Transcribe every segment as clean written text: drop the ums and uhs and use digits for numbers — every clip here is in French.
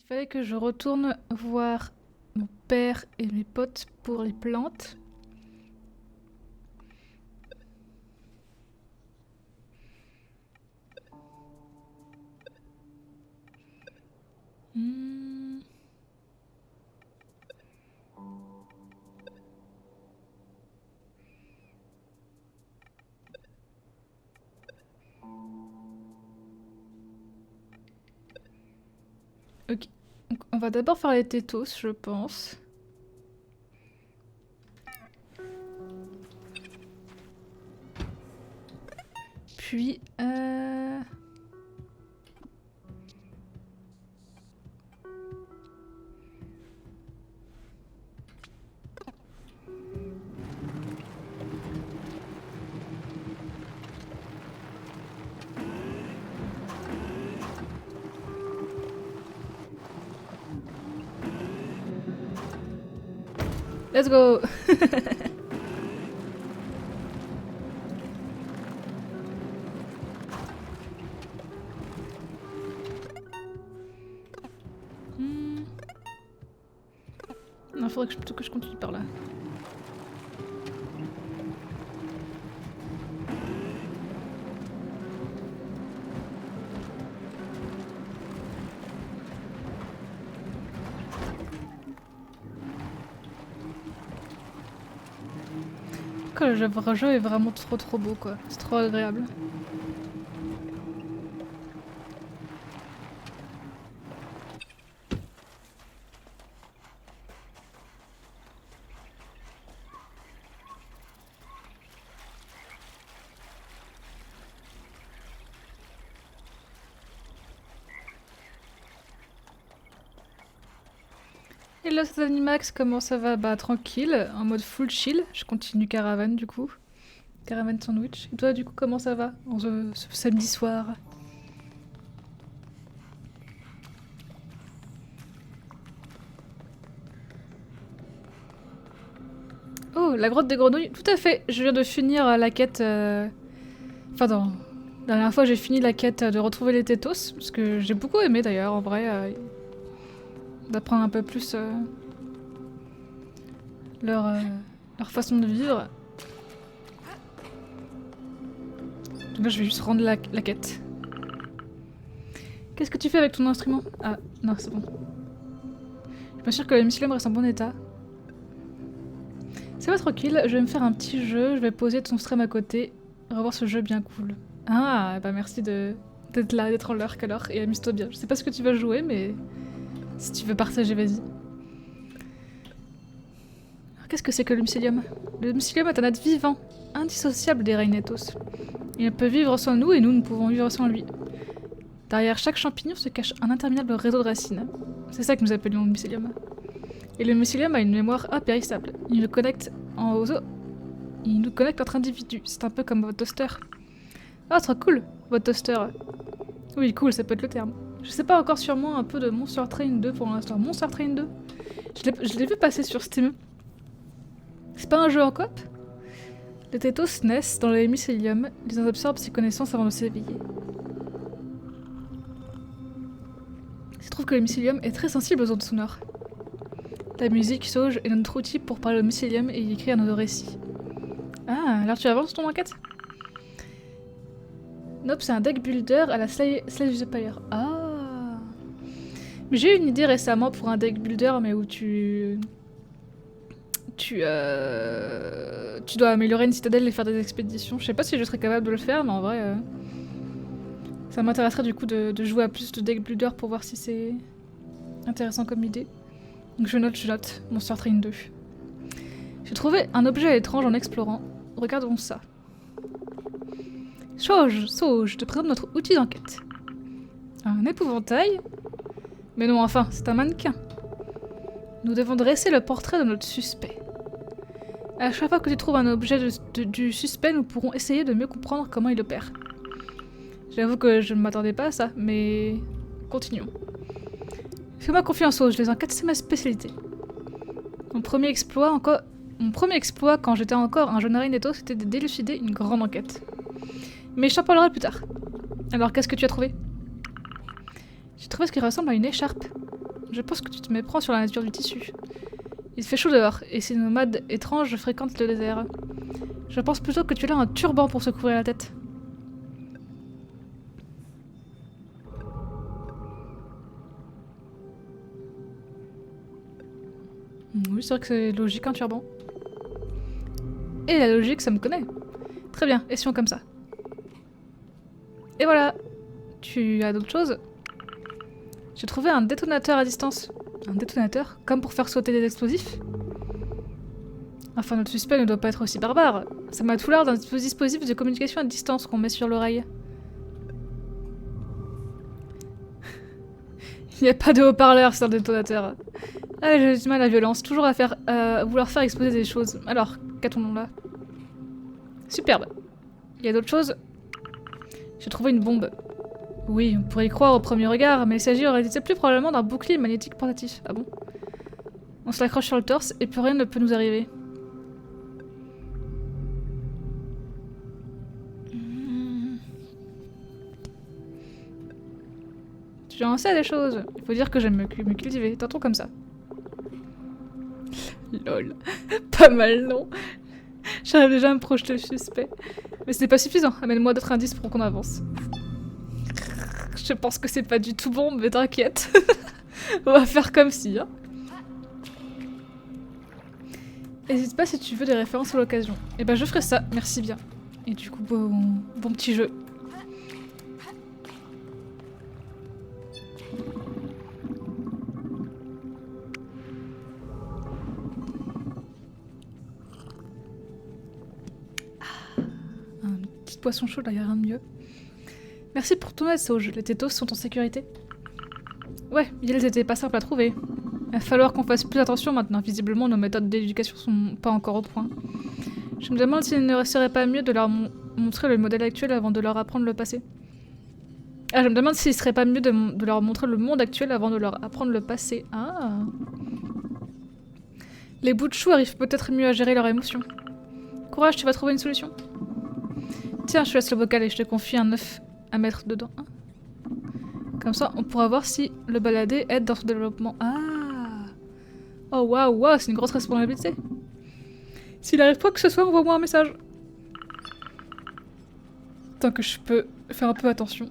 fallait que je retourne voir mon père et mes potes pour les plantes. Hmm. Ok. Donc, on va d'abord faire les tétos, je pense. Puis... Let's go. Hmm. Non, faudrait plutôt que je continue par là. Le jeu est vraiment trop beau quoi, c'est trop agréable. Hello Animax, comment ça va? Bah tranquille, en mode full chill, je continue caravane du coup. Caravane sandwich. Et toi du coup comment ça va en ce samedi soir? Oh, la grotte des grenouilles, tout à fait. Je viens de finir la quête... Enfin non, la dernière fois j'ai fini la quête de retrouver les tétos, parce que j'ai beaucoup aimé d'ailleurs en vrai. D'apprendre un peu plus leur, leur façon de vivre. Donc là je vais juste rendre la quête. Qu'est-ce que tu fais avec ton instrument? Ah, non c'est bon. Je suis pas sûre que le mycélium reste en bon état. Ça va tranquille, je vais me faire un petit jeu, je vais poser ton stream à côté, revoir ce jeu bien cool. Ah, bah merci d'être là, d'être en lurk alors, et amuse-toi bien. Je sais pas ce que tu vas jouer, mais si tu veux partager, vas-y. Qu'est-ce que c'est que le mycélium? Le mycélium est un être vivant, indissociable des Rainetos. Il peut vivre sans nous et nous pouvons vivre sans lui. Derrière chaque champignon se cache un interminable réseau de racines. C'est ça que nous appelions le mycélium. Et le mycélium a une mémoire impérissable. Il nous connecte Il nous connecte entre individus. C'est un peu comme votre toaster. Ah, trop cool, votre toaster. Oui, cool, ça peut être le terme. Je sais pas encore sur moi un peu de Monster Train 2 pour l'instant. Monster Train 2 je l'ai vu passer sur Steam. C'est pas un jeu en coop? Les tétos naissent dans les mycéliums. Ils en absorbent ses connaissances avant de s'éveiller. Il se trouve que le mycélium est très sensible aux ondes sonores. La musique sauge est notre outil pour parler au mycélium et y écrire nos récits. Ah, alors tu avances ton enquête? Nope, c'est un deck builder à la Slay the Spire. Ah. Mais j'ai eu une idée récemment pour un deck builder, mais où tu dois améliorer une citadelle et faire des expéditions. Je sais pas si je serais capable de le faire, mais en vrai... ça m'intéresserait du coup de jouer à plus de deck builder pour voir si c'est intéressant comme idée. Donc je note, Monster Train 2. J'ai trouvé un objet étrange en explorant. Regardons ça. Sauge, je te présente notre outil d'enquête. Un épouvantail? Mais non, enfin, c'est un mannequin. Nous devons dresser le portrait de notre suspect. À chaque fois que tu trouves un objet du suspect, nous pourrons essayer de mieux comprendre comment il opère. J'avoue que je ne m'attendais pas à ça, mais... continuons. Fais-moi confiance, les enquêtes, c'est ma spécialité. Mon premier exploit quand j'étais encore un jeune Raineto, c'était de d'élucider une grande enquête. Mais je t'en parlerai plus tard. Alors, qu'est-ce que tu as trouvé? J'ai trouvé ce qui ressemble à une écharpe. Je pense que tu te méprends sur la nature du tissu. Il fait chaud dehors, et ces nomades étranges fréquentent le désert. Je pense plutôt que tu as là un turban pour se couvrir la tête. Oui, c'est vrai que c'est logique un turban. Et la logique, ça me connaît. Très bien, essayons comme ça. Et voilà. Tu as d'autres choses? J'ai trouvé un détonateur à distance. Un détonateur? Comme pour faire sauter des explosifs? Enfin, notre suspect ne doit pas être aussi barbare. Ça m'a tout l'air d'un dispositif de communication à distance qu'on met sur l'oreille. Il n'y a pas de haut-parleur sur un détonateur. Ah, j'ai du mal à la violence. Toujours à vouloir faire exploser des choses. Alors, qu'a-t-on là? Superbe. Il y a d'autres choses? J'ai trouvé une bombe. Oui, on pourrait y croire au premier regard, mais il s'agit en réalité plus probablement d'un bouclier magnétique portatif. Ah bon? On se l'accroche sur le torse et plus rien ne peut nous arriver. J'en sais des choses. Il faut dire que j'aime me cultiver. Tentons comme ça. Lol. Pas mal, non? J'arrive déjà à me projeter le suspect. Mais c'est pas suffisant. Amène-moi d'autres indices pour qu'on avance. Je pense que c'est pas du tout bon, mais t'inquiète. On va faire comme si, hein. N'hésite pas si tu veux des références à l'occasion. Et ben je ferai ça, merci bien. Et du coup, bon petit jeu. Un petit poisson chaud, là, y'a rien de mieux. Merci pour ton aide, Sauge. Les tétos sont en sécurité. Ouais, ils étaient pas simples à trouver. Il va falloir qu'on fasse plus attention maintenant. Visiblement, nos méthodes d'éducation sont pas encore au point. Je me demande s'il ne serait pas mieux de leur montrer le modèle actuel avant de leur apprendre le passé. Ah, je me demande s'il serait pas mieux de leur montrer le monde actuel avant de leur apprendre le passé. Ah. Les bouts de chou arrivent peut-être mieux à gérer leurs émotions. Courage, tu vas trouver une solution. Tiens, je te laisse le bocal et je te confie un œuf à mettre dedans. Comme ça, on pourra voir si le balader aide dans son développement. Ah. Oh waouh, c'est une grosse responsabilité. S'il arrive quoi que ce soit, envoie-moi un message. Tant que je peux faire un peu attention.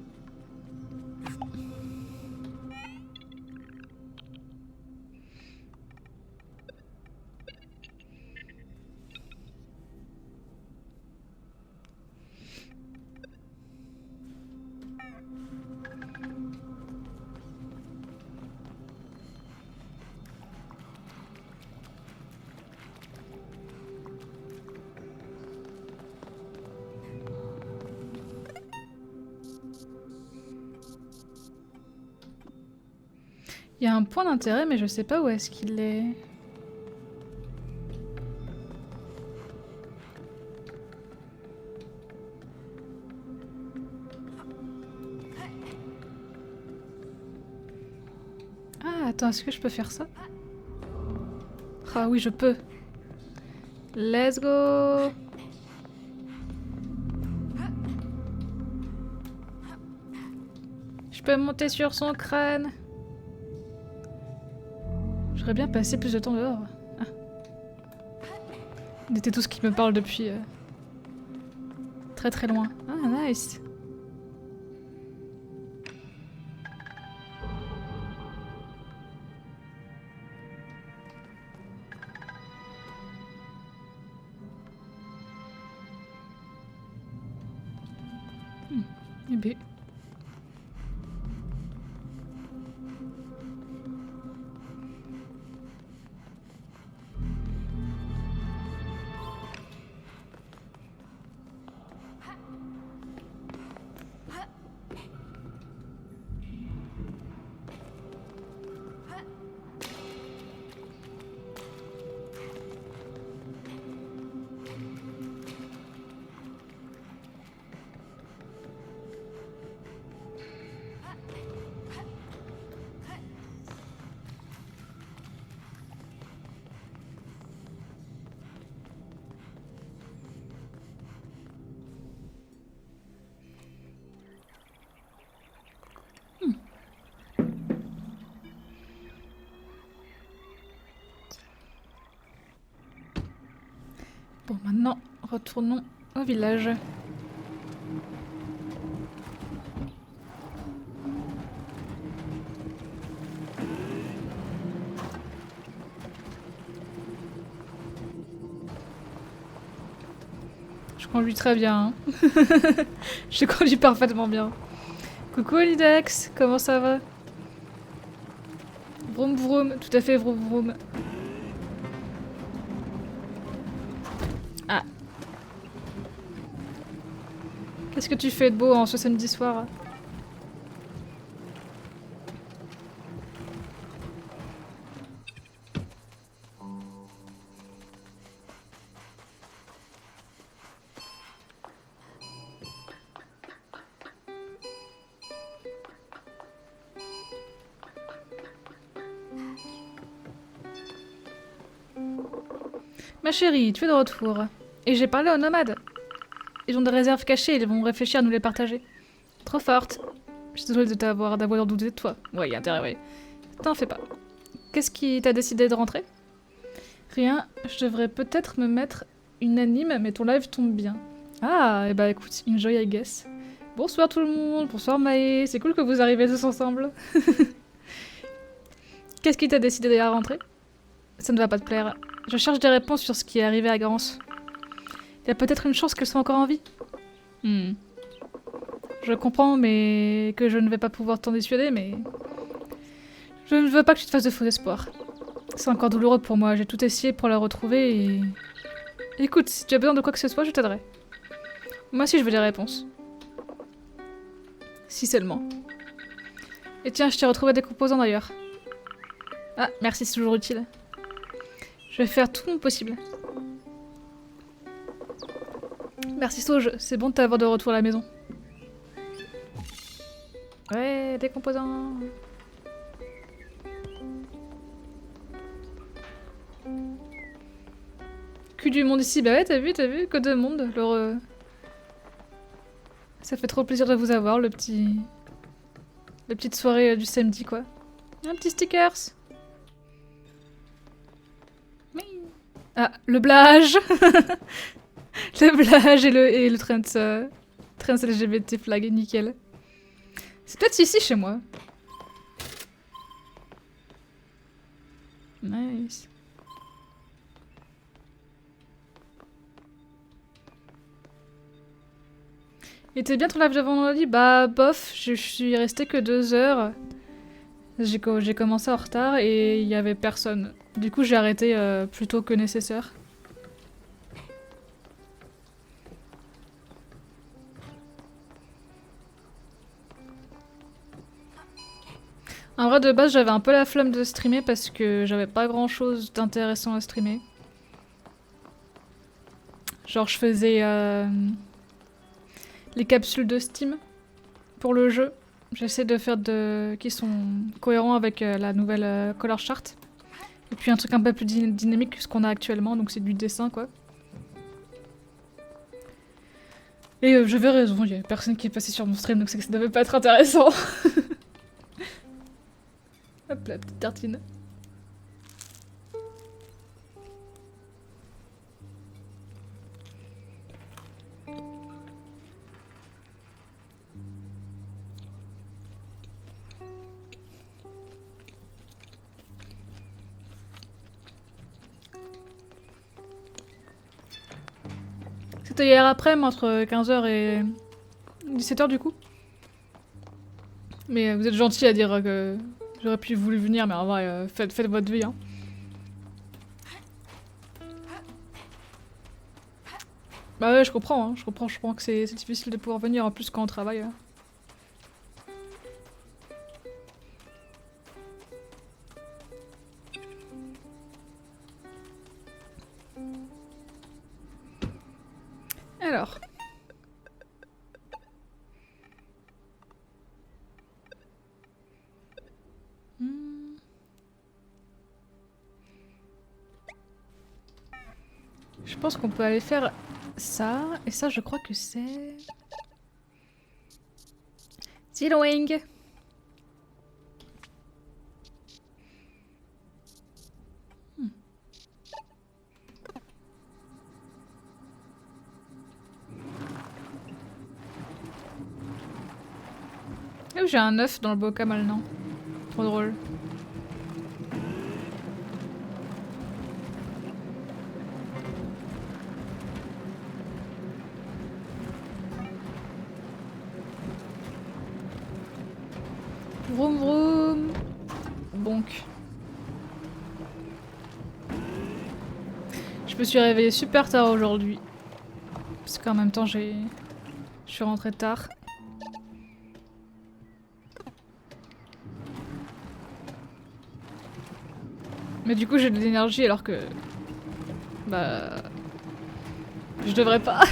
Il y a un point d'intérêt, mais je sais pas où est-ce qu'il est. Ah, attends, est-ce que je peux faire ça? Ah oui, je peux. Let's go! Je peux monter sur son crâne. J'aurais bien passé plus de temps dehors. Ah. Des tétos qui me parlent depuis très très loin. Ah, nice! Eh bien. Bon, maintenant, retournons au village. Je conduis très bien. Hein. Je conduis parfaitement bien. Coucou Olidex, comment ça va? Vroom vroom, tout à fait vroom vroom. Ah. Qu'est-ce que tu fais de beau en ce samedi soir? Ma chérie, tu es de retour. Et j'ai parlé aux nomades. Ils ont des réserves cachées, ils vont réfléchir à nous les partager. Trop forte. Je suis désolée d'avoir douté de toi. Ouais, y a intérêt, ouais. T'en fais pas. Qu'est-ce qui t'a décidé de rentrer? Rien, je devrais peut-être me mettre une anime, mais ton live tombe bien. Ah, et bah écoute, enjoy I guess. Bonsoir tout le monde, bonsoir Maë, c'est cool que vous arrivez tous ensemble. Qu'est-ce qui t'a décidé à rentrer? Ça ne va pas te plaire. Je cherche des réponses sur ce qui est arrivé à Garance. Il y a peut-être une chance qu'elle soit encore en vie. Je comprends, mais que je ne vais pas pouvoir t'en dissuader, mais... Je ne veux pas que tu te fasses de faux espoirs. C'est encore douloureux pour moi, j'ai tout essayé pour la retrouver et... Écoute, si tu as besoin de quoi que ce soit, je t'aiderai. Moi aussi je veux des réponses. Si seulement. Et tiens, je t'ai retrouvé des composants d'ailleurs. Ah, merci, c'est toujours utile. Je vais faire tout mon possible. Merci Sauge, c'est bon de t'avoir de retour à la maison. Ouais, des composants. Cul du monde ici, bah ouais, t'as vu, que de monde. Ça fait trop plaisir de vous avoir, la petite soirée du samedi, quoi. Un petit stickers. Oui. Ah, le blage. Le blage et le trans LGBT flag, nickel. C'est peut-être ici chez moi. Nice. Il était bien ton live de vendredi? Bah bof, je suis restée que 2 heures. J'ai commencé en retard et il y avait personne. Du coup j'ai arrêté plus tôt que nécessaire. En vrai de base j'avais un peu la flemme de streamer parce que j'avais pas grand chose d'intéressant à streamer. Genre je faisais les capsules de Steam pour le jeu. J'essaie de faire qui sont cohérents avec la nouvelle color chart. Et puis un truc un peu plus dynamique que ce qu'on a actuellement, donc c'est du dessin quoi. Et j'avais raison, il y avait personne qui est passé sur mon stream, donc c'est que ça devait pas être intéressant. Hop la petite tartine. C'était hier après, mais entre 15h et 17h du coup. Mais vous êtes gentil à dire que j'aurais pu voulu venir, mais en vrai, faites votre vie. Hein. Bah ouais, je comprends, hein. Je comprends que c'est difficile de pouvoir venir en plus quand on travaille. Hein. Alors. Je pense qu'on peut aller faire ça, et ça je crois que c'est... Zeroing. même j'ai un œuf dans le bocal maintenant. Trop drôle. Vroom vroom. Bonk. Je me suis réveillée super tard aujourd'hui. Parce qu'en même temps je suis rentrée tard. Mais du coup j'ai de l'énergie alors que... Bah... Je devrais pas.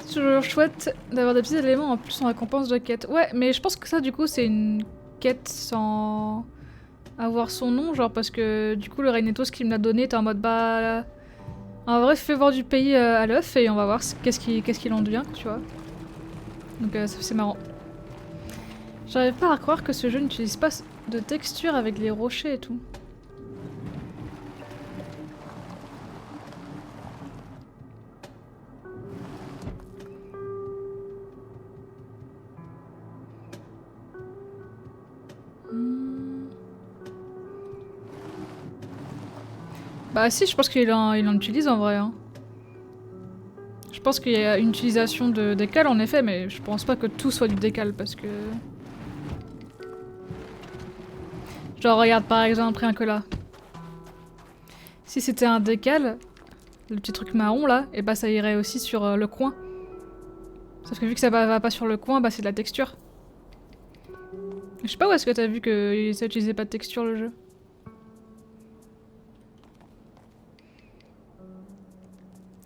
C'est toujours chouette d'avoir des petits éléments en plus en récompense de quête. Ouais, mais je pense que ça du coup c'est une quête sans avoir son nom, genre parce que du coup le Rainetos qui me l'a donné t'es en mode bah... En vrai fais voir du pays à l'œuf et on va voir qu'est-ce qu'il en devient, tu vois. Donc c'est marrant. J'arrive pas à croire que ce jeu n'utilise pas de texture avec les rochers et tout. Bah si, je pense qu'il en utilise en vrai. Hein. Je pense qu'il y a une utilisation de décal en effet, mais je pense pas que tout soit du décal parce que... Genre regarde par exemple rien que là. Si c'était un décal, le petit truc marron là, et bah ça irait aussi sur le coin. Sauf que vu que ça va pas sur le coin, bah c'est de la texture. Je sais pas où est-ce que t'as vu que ça utilisait pas de texture le jeu.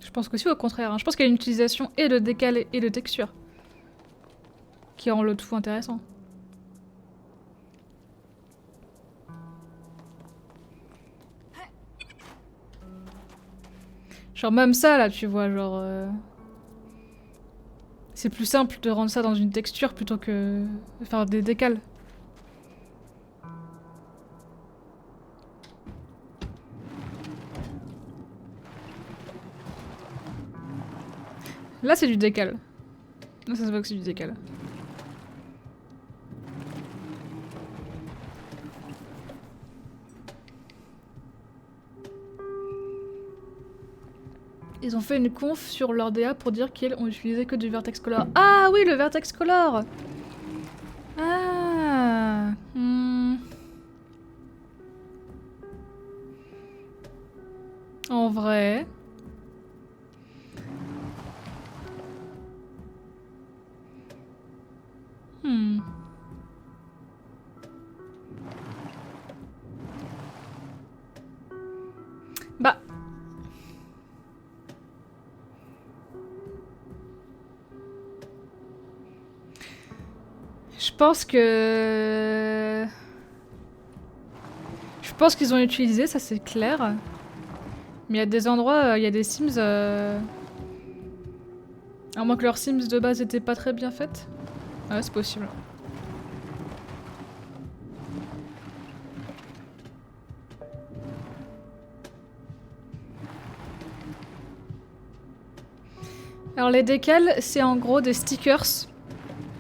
Je pense qu'aussi au contraire, hein. Je pense qu'il y a une utilisation et de décal et de texture. Qui rend le tout intéressant. Genre même ça là, tu vois, genre... C'est plus simple de rendre ça dans une texture plutôt que de faire des décals. Là c'est du décal. Là ça se voit que c'est du décal. Ils ont fait une conf sur leur DA pour dire qu'ils ont utilisé que du vertex color. Ah oui, le vertex color. Ah. En vrai. Bah. Je pense que... Je pense qu'ils ont utilisé, ça c'est clair. Mais il y a des endroits, il y a des Sims... À moins que leurs Sims de base étaient pas très bien faites. Ouais, c'est possible. Alors les décals, c'est en gros des stickers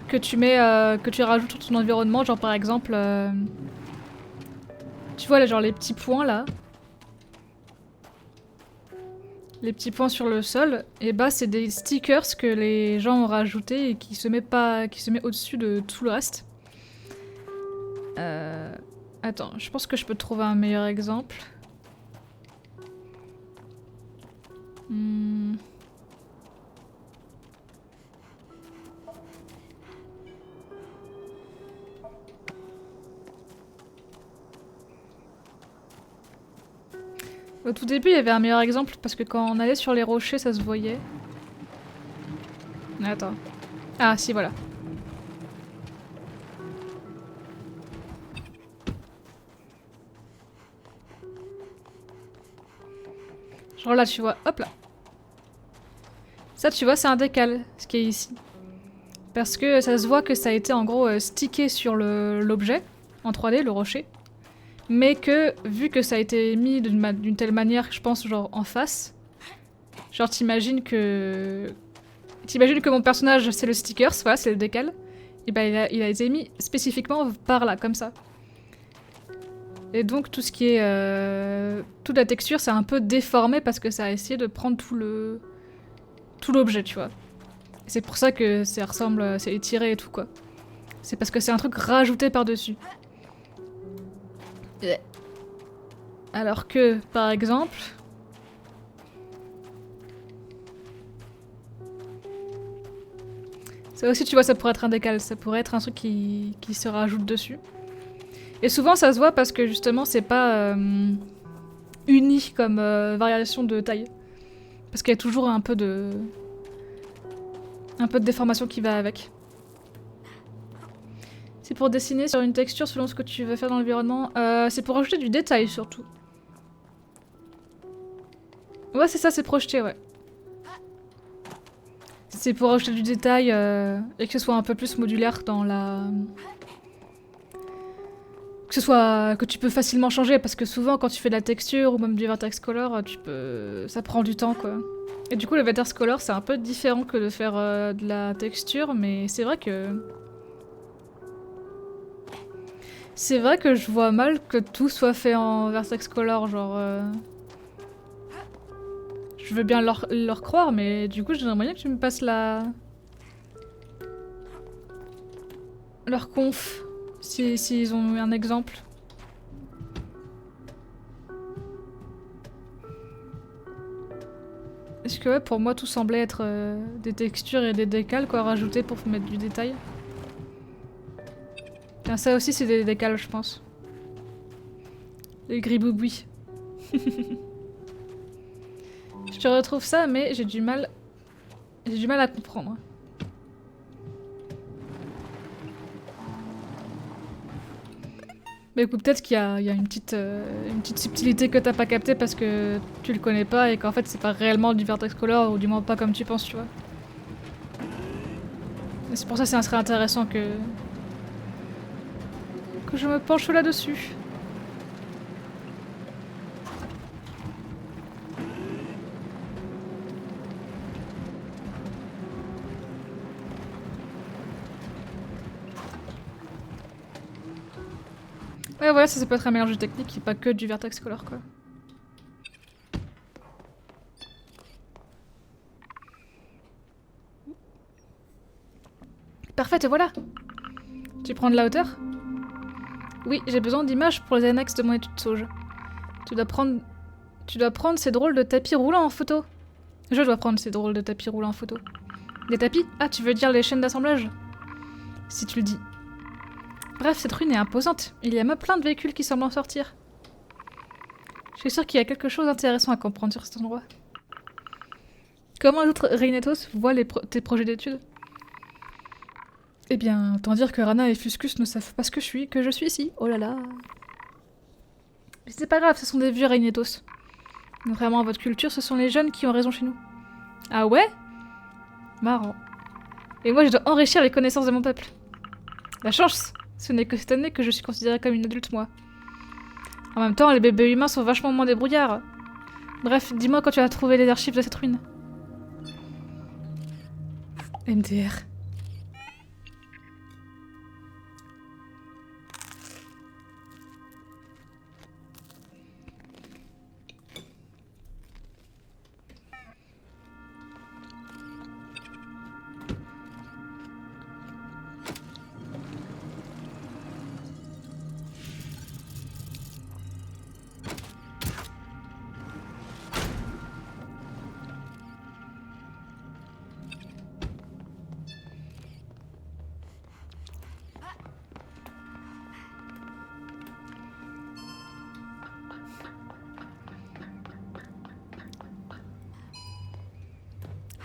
que tu mets, que tu rajoutes sur ton environnement, genre par exemple... Tu vois là, genre les petits points là. Les petits points sur le sol, et bah c'est des stickers que les gens ont rajoutés et qui se met au-dessus de tout le reste. Attends, je pense que je peux trouver un meilleur exemple. Au tout début, il y avait un meilleur exemple parce que quand on allait sur les rochers, ça se voyait. Attends. Ah, si, voilà. Genre là, tu vois, hop là. Ça, tu vois, c'est un décal, ce qui est ici. Parce que ça se voit que ça a été en gros stické sur l'objet, en 3D, le rocher. mais que vu que ça a été mis d'une telle manière que je pense genre en face, genre t'imagines que mon personnage c'est le stickers, voilà c'est le décal, et ben il a été mis spécifiquement par là comme ça. Et donc tout ce qui est toute la texture c'est un peu déformé parce que ça a essayé de prendre tout l'objet tu vois. C'est pour ça que ça ressemble, c'est étiré et tout quoi. C'est parce que c'est un truc rajouté par-dessus. Alors que, par exemple... Ça aussi, tu vois, ça pourrait être un décal. Ça pourrait être un truc qui se rajoute dessus. Et souvent, ça se voit parce que, justement, c'est pas uni comme variation de taille. Parce qu'il y a toujours un peu de déformation qui va avec. C'est pour dessiner sur une texture selon ce que tu veux faire dans l'environnement. C'est pour rajouter du détail, surtout. Ouais, c'est ça, c'est projeté, ouais. C'est pour rajouter du détail et que ce soit un peu plus modulaire dans la... que tu peux facilement changer, parce que souvent quand tu fais de la texture ou même du vertex color, ça prend du temps, quoi. Et du coup, le vertex color, c'est un peu différent que de faire de la texture, mais c'est vrai que... C'est vrai que je vois mal que tout soit fait en vertex color, genre... Je veux bien leur croire, mais du coup, j'aimerais bien que tu me passes leur conf, s'ils ont un exemple. Parce que ouais, pour moi, tout semblait être des textures et des décals, quoi, rajoutés pour mettre du détail. Tiens, ça aussi, c'est des décals, je pense. Les gribouibouis. Je te retrouve ça, mais j'ai du mal à comprendre. Mais écoute, peut-être qu'il y a une petite subtilité que t'as pas captée parce que tu le connais pas et qu'en fait c'est pas réellement du vertex color, ou du moins pas comme tu penses, tu vois. Et c'est pour ça que ça serait intéressant que je me penche là-dessus. Ouais, voilà, ça peut être un mélange de techniques et pas que du vertex color, quoi. Parfait, te voilà. Tu prends de la hauteur? Oui, j'ai besoin d'images pour les annexes de mon étude sauge. Tu dois prendre ces drôles de tapis roulants en photo. Je dois prendre ces drôles de tapis roulants en photo. Des tapis? Ah, tu veux dire les chaînes d'assemblage? Si tu le dis. Bref, cette ruine est imposante. Il y a même plein de véhicules qui semblent en sortir. Je suis sûre qu'il y a quelque chose d'intéressant à comprendre sur cet endroit. Comment les autres Reinetos voient tes projets d'études? Eh bien, autant dire que Rana et Fuscus ne savent pas que je suis ici. Oh là là. Mais c'est pas grave, ce sont des vieux Reinetos. Contrairement à votre culture, ce sont les jeunes qui ont raison chez nous. Ah ouais? Marrant. Et moi, je dois enrichir les connaissances de mon peuple. La chance! Ce n'est que cette année que je suis considérée comme une adulte, moi. En même temps, les bébés humains sont vachement moins débrouillards. Bref, dis-moi quand tu as trouvé les archives de cette ruine. MDR.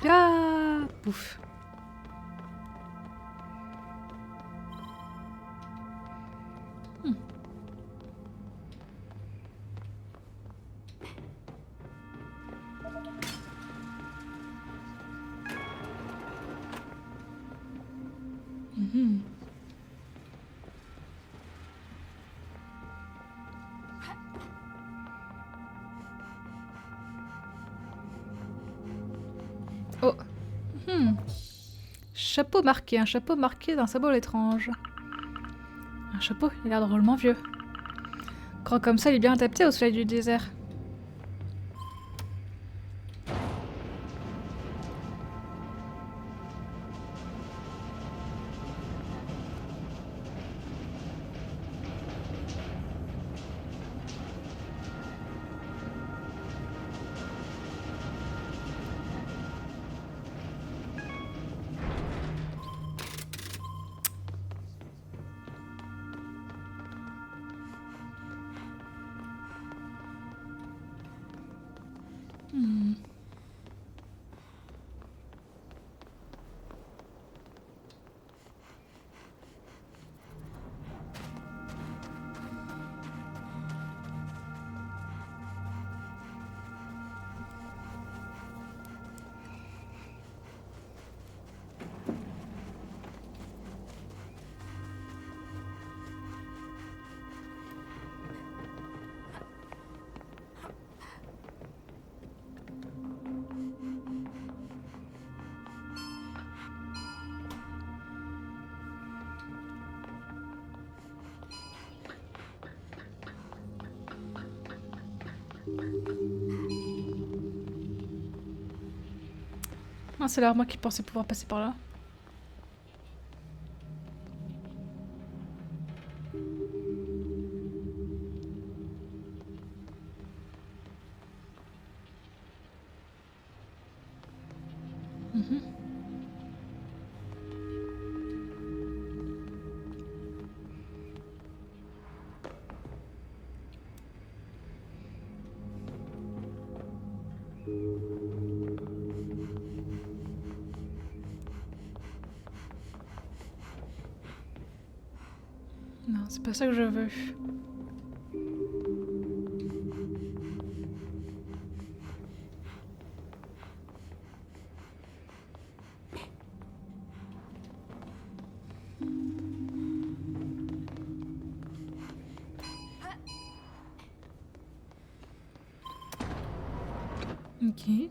Ah, pouf. Oh. Chapeau marqué, un chapeau marqué d'un symbole étrange. Un chapeau, il a l'air drôlement vieux. Grand comme ça, il est bien adapté au soleil du désert. Ah, c'est alors moi qui pensais pouvoir passer par là. Non, c'est pas ça que je veux. Ok.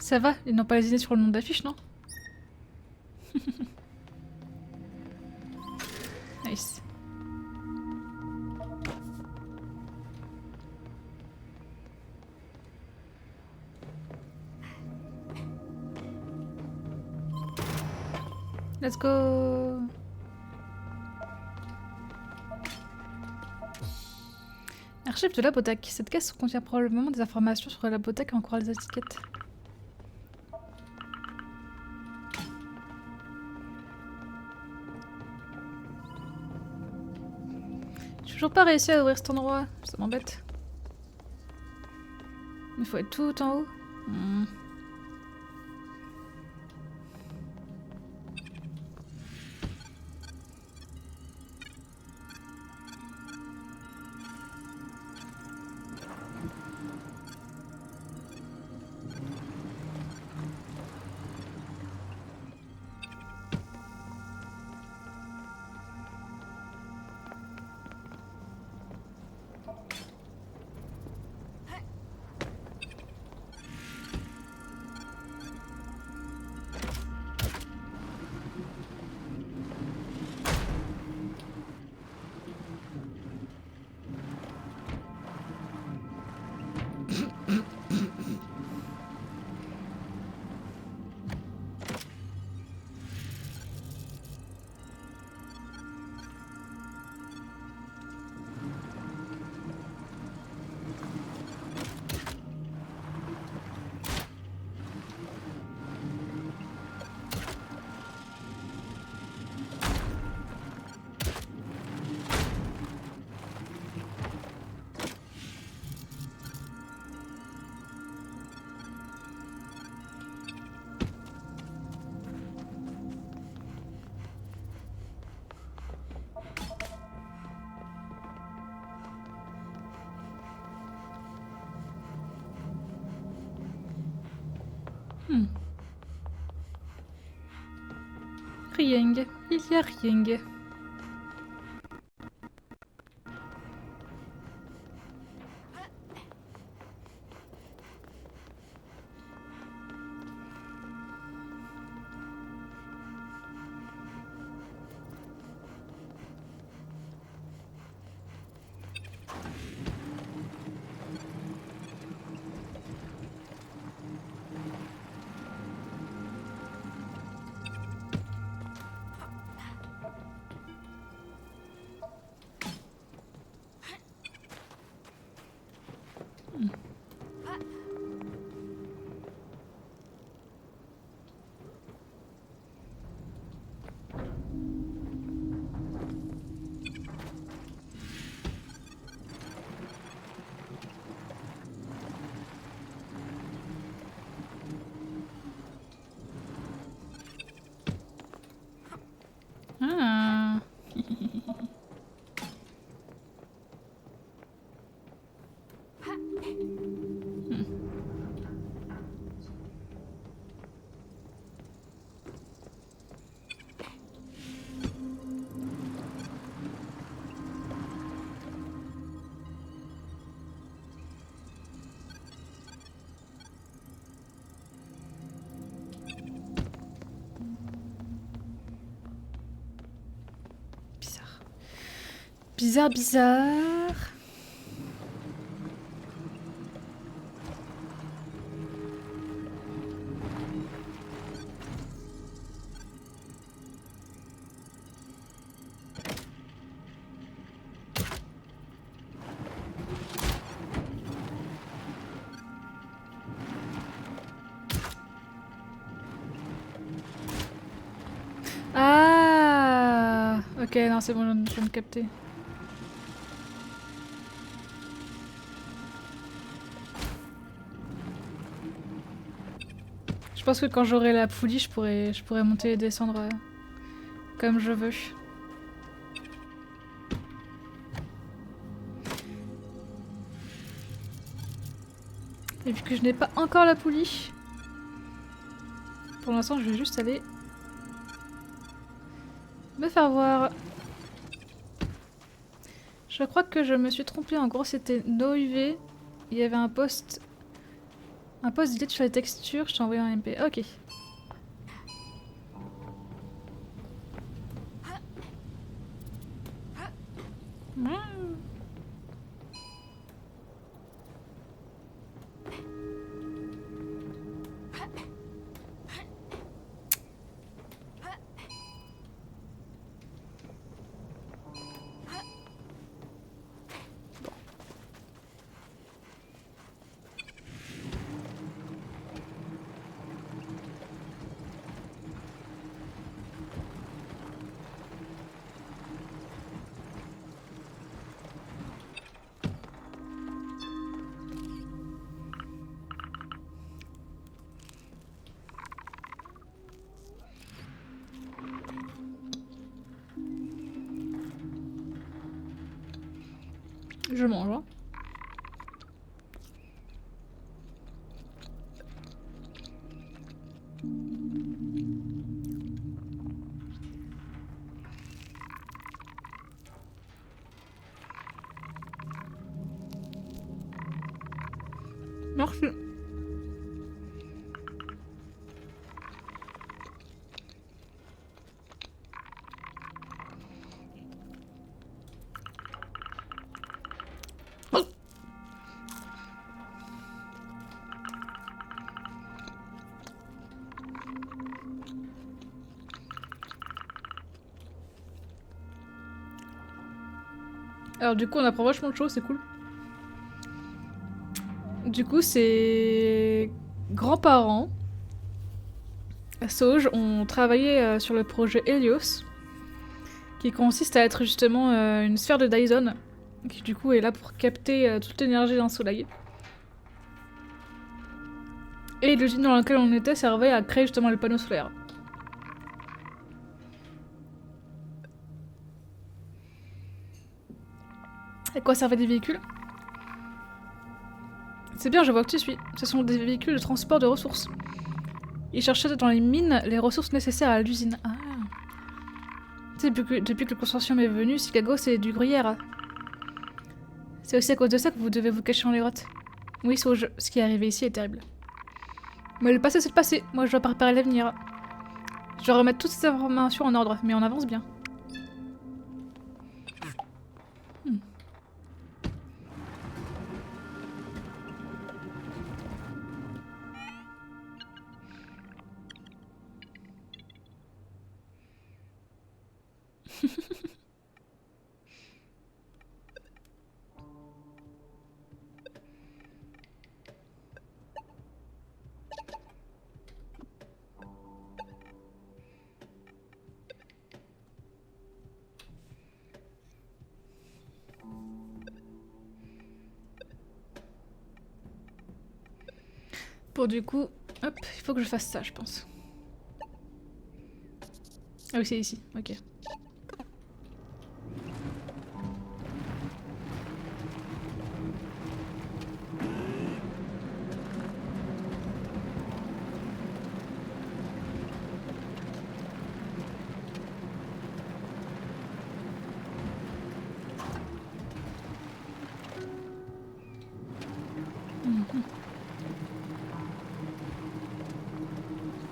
Ça va, ils n'ont pas lésiné sur le nom d'affiche, non? Nice. Let's go. Archive de la Botac. Cette caisse contient probablement des informations sur la Botac et encore les étiquettes. J'ai toujours pas réussi à ouvrir cet endroit, ça m'embête. Il faut être tout en haut. Rien. Il y a rien. Ah. Bizarre. Bizarre, bizarre. Ah, ok, non, c'est bon, je viens de capter. Je pense que quand j'aurai la poulie, je pourrais monter et descendre comme je veux. Et vu que je n'ai pas encore la poulie, pour l'instant, je vais juste aller me faire voir. Je crois que je me suis trompée. En gros, c'était No UV. Il y avait un post d'idée sur les textures. Je t'ai envoyé un MP. Ok. Je mange. Hein. Merci. Alors du coup on apprend vachement de choses, c'est cool. Du coup ses grands-parents, Sauge, ont travaillé sur le projet Helios, qui consiste à être justement une sphère de Dyson, qui du coup est là pour capter toute l'énergie d'un soleil. Et l'usine dans laquelle on était servait à créer justement les panneaux solaires. À quoi servaient des véhicules? C'est bien, je vois que tu suis. Ce sont des véhicules de transport de ressources. Il cherchait dans les mines les ressources nécessaires à l'usine. Ah. Depuis que le consortium est venu, Chicago c'est du gruyère. C'est aussi à cause de ça que vous devez vous cacher dans les grottes. Oui, c'est au jeu. Ce qui est arrivé ici est terrible. Mais le passé c'est le passé. Moi je dois préparer l'avenir. Je dois remettre toutes ces informations en ordre, mais on avance bien. Pour du coup, hop, il faut que je fasse ça, je pense. Ah oui, c'est ici, ok.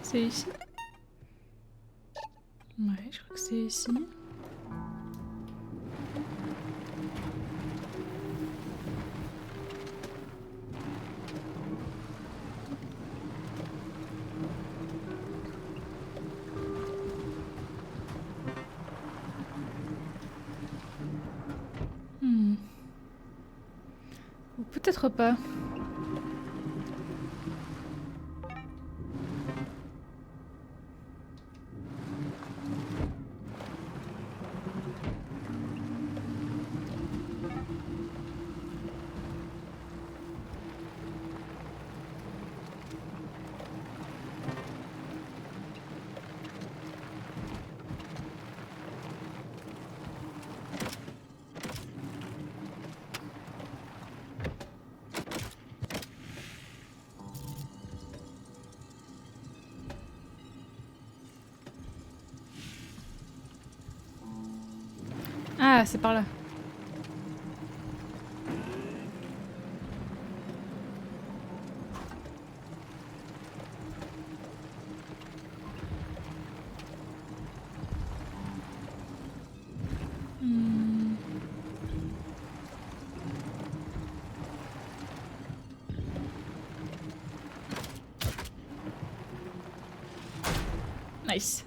C'est ici? Ouais, je crois que c'est ici. Ou peut-être pas. Ah, c'est par là. Nice.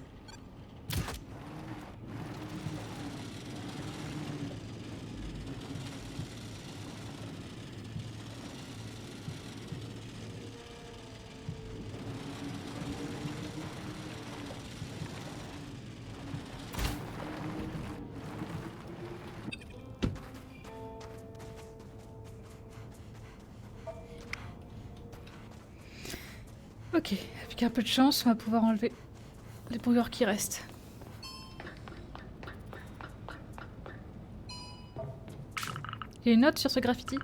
Ok, avec un peu de chance, on va pouvoir enlever les brouilleurs qui restent. Il y a une note sur ce graffiti.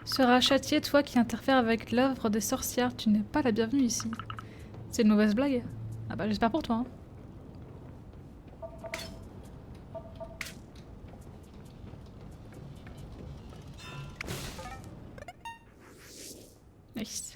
Sera châtié, toi qui interfères avec l'œuvre des sorcières, tu n'es pas la bienvenue ici. C'est une mauvaise blague? Ah bah j'espère pour toi. Hein. Nice.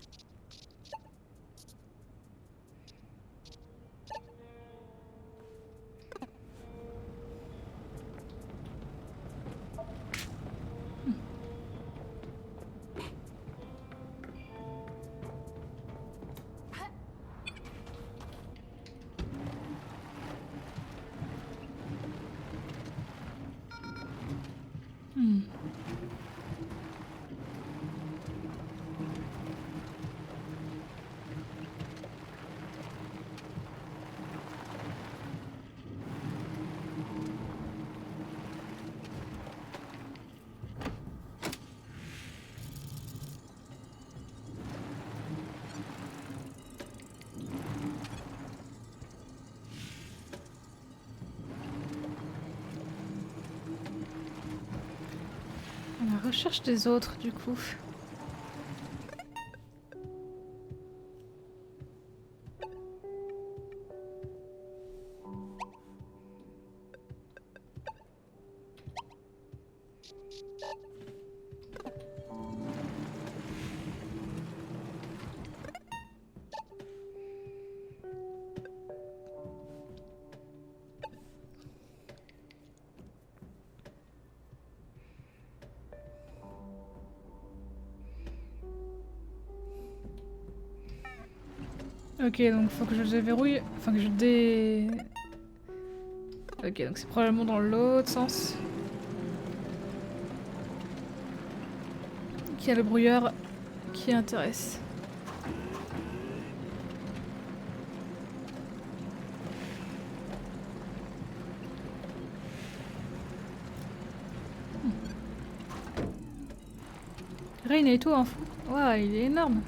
La recherche des autres, du coup. Ok, donc faut que je déverrouille. Enfin, que je dé. Ok, donc c'est probablement dans l'autre sens. Qu'il y a le brouilleur qui intéresse. Rain et tout en fou. Waouh, il est énorme.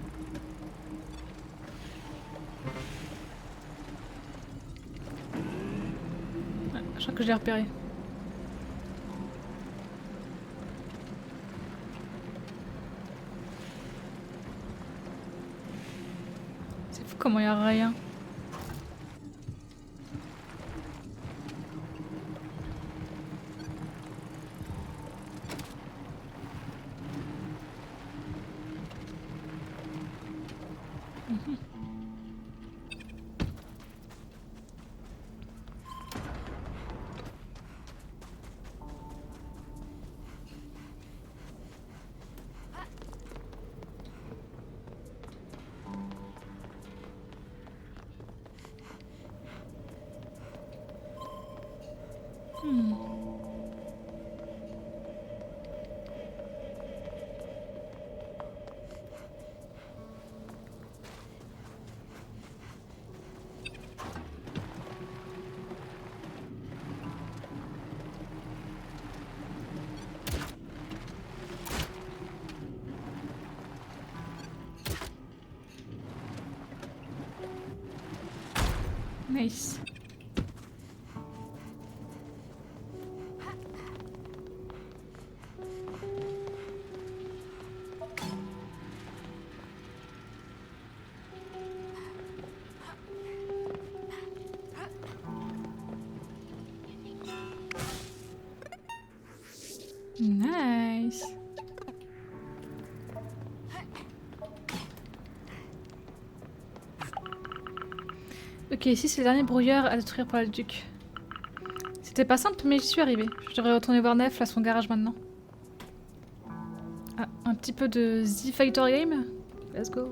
Ouais, je crois que je l'ai repéré. C'est fou comment il y a rien. Nice. Nice. Ok, ici c'est le dernier brouilleur à détruire par le duc. C'était pas simple, mais j'y suis arrivée. Je devrais retourner voir Nef à son garage maintenant. Ah, un petit peu de Z Fighter Game. Let's go.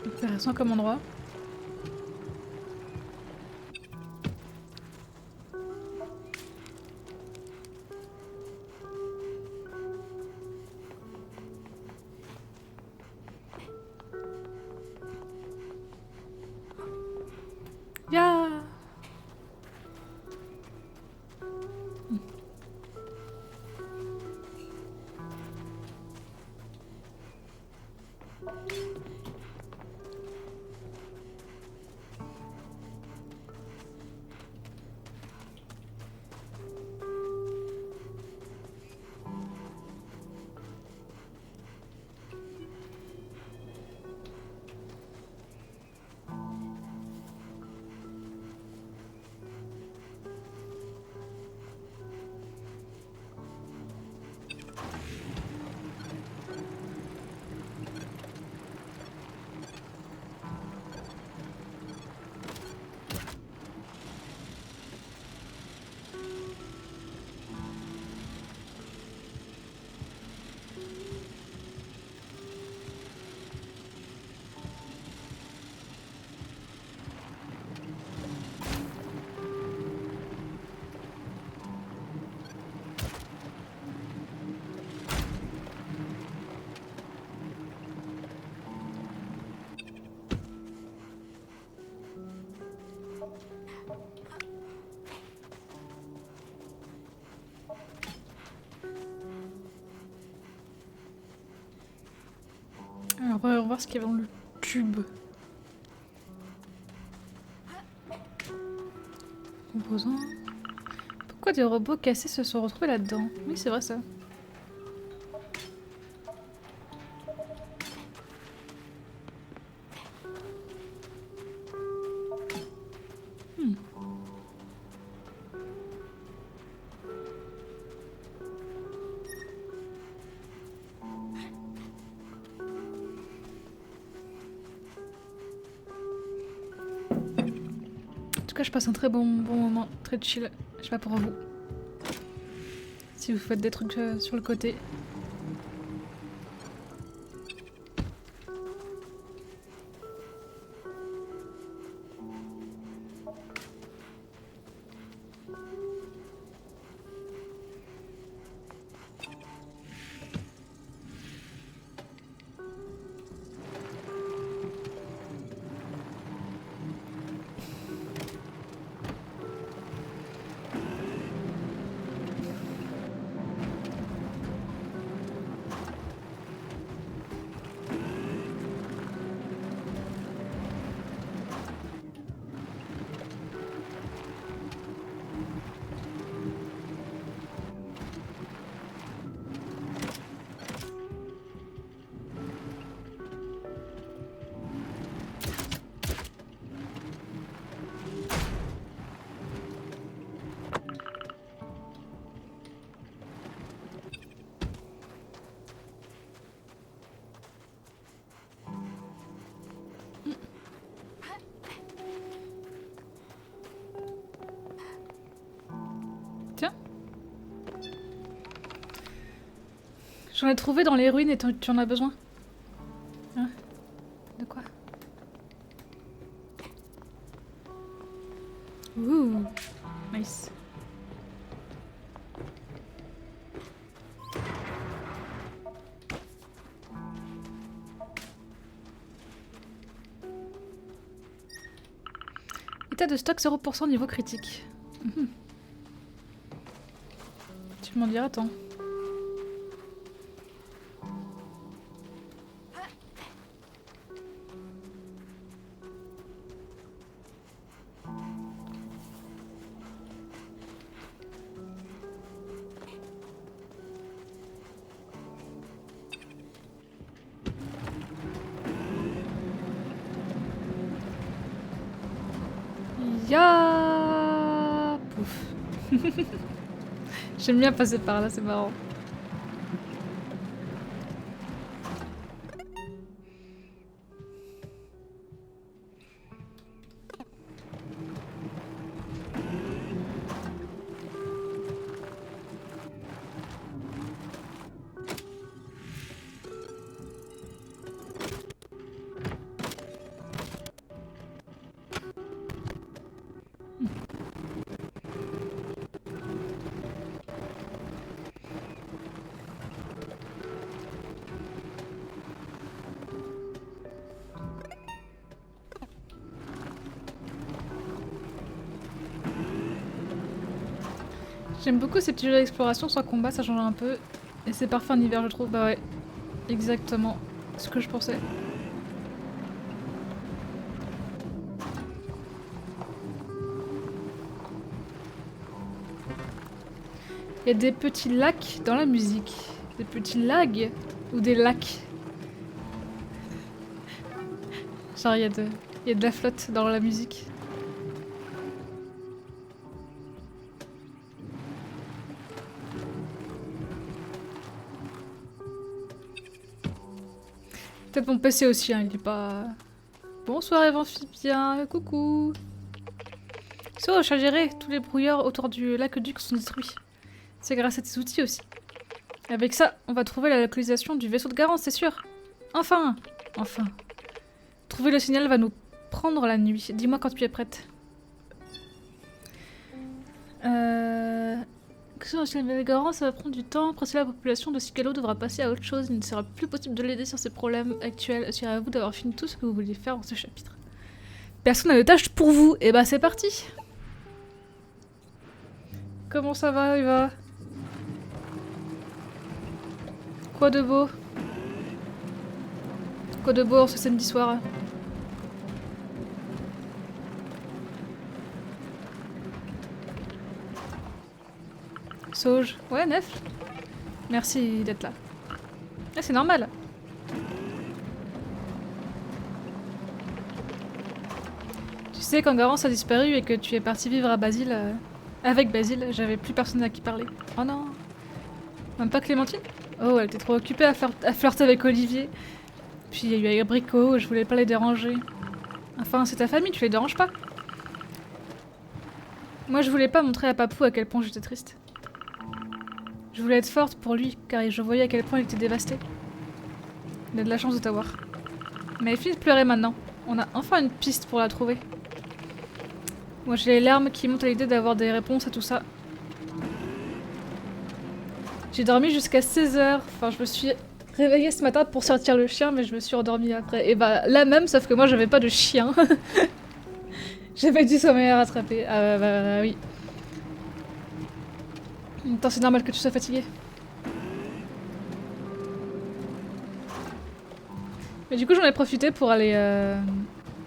Intéressant comme endroit. Ya. Voyons voir ce qu'il y a dans le tube. Composants. Pourquoi des robots cassés se sont retrouvés là-dedans? Oui, c'est vrai ça. En tout cas, je passe un très bon moment, très chill. Je sais pas pour vous. Si vous faites des trucs sur le côté. Tiens. J'en ai trouvé dans les ruines et tu en as besoin? Hein? De quoi? Ouh, nice. État de stock 0% niveau critique. Tu m'en diras tant. Ya pouf. J'aime bien passer par là, c'est marrant. J'aime beaucoup ces petits jeux d'exploration sans combat, ça change un peu. Et c'est parfait en hiver, je trouve. Bah ouais, exactement ce que je pensais. Il y a des petits lacs dans la musique. Des petits lags ou des lacs. Genre il y a de la flotte dans la musique. Peut-être mon PC aussi, hein, il est pas... Bonsoir Evanphibien, coucou. So, j'ai géré, tous les brouilleurs autour du lac Duc sont détruits. C'est grâce à tes outils aussi. Avec ça, on va trouver la localisation du vaisseau de Garance, c'est sûr. Enfin. Trouver le signal va nous prendre la nuit. Dis-moi quand tu es prête. Sur le signal de Garance, ça va prendre du temps. Après cela, la population de Cicalo devra passer à autre chose. Il ne sera plus possible de l'aider sur ses problèmes actuels. Assurez-vous d'avoir fini tout ce que vous vouliez faire dans ce chapitre. Personne n'a de tâche pour vous. Et bah c'est parti. Comment ça va, Eva? Quoi de beau? Quoi de beau ce samedi soir? Sauge. Ouais, Nef. Merci d'être là. Ah, c'est normal. Tu sais, quand Garance a disparu et que tu es parti vivre à Basile, avec Basile, j'avais plus personne à qui parler. Oh non. Même pas Clémentine? Oh, elle était trop occupée à flirter avec Olivier. Puis il y a eu Abricot, je voulais pas les déranger. Enfin, c'est ta famille, tu les déranges pas. Moi, je voulais pas montrer à Papou à quel point j'étais triste. Je voulais être forte pour lui, car je voyais à quel point il était dévasté. Il a de la chance de t'avoir. Mais fini de pleurer maintenant. On a enfin une piste pour la trouver. Moi, j'ai les larmes qui montent à l'idée d'avoir des réponses à tout ça. J'ai dormi jusqu'à 16h. Enfin, je me suis réveillée ce matin pour sortir le chien, mais je me suis endormie après. Et bah, là même, sauf que moi, j'avais pas de chien. J'avais du sommeil à rattraper. Ah bah oui. En même temps, c'est normal que tu sois fatiguée. Mais du coup, j'en ai profité pour aller...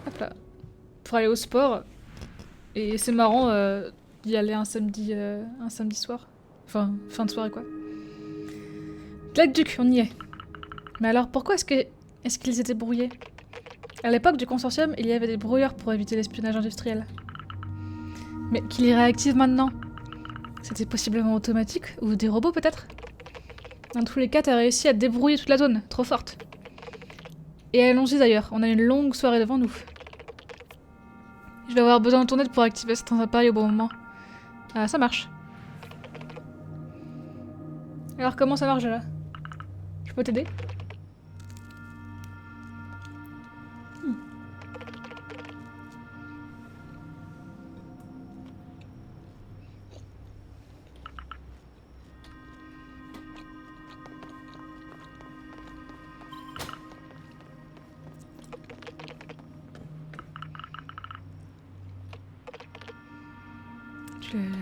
Hop là. Pour aller au sport. Et c'est marrant d'y aller un samedi soir. Enfin, fin de soirée quoi. Duc, on y est. Mais alors pourquoi est-ce qu'ils étaient brouillés? À l'époque du consortium, il y avait des brouilleurs pour éviter l'espionnage industriel. Mais qu'il y réactive maintenant? C'était possiblement automatique? Ou des robots peut-être? Dans tous les cas, t'as réussi à débrouiller toute la zone. Trop forte. Et allons-y d'ailleurs, on a une longue soirée devant nous. Je vais avoir besoin de ton aide pour activer certains appareils au bon moment. Ah, ça marche. Alors comment ça marche là? Je peux t'aider?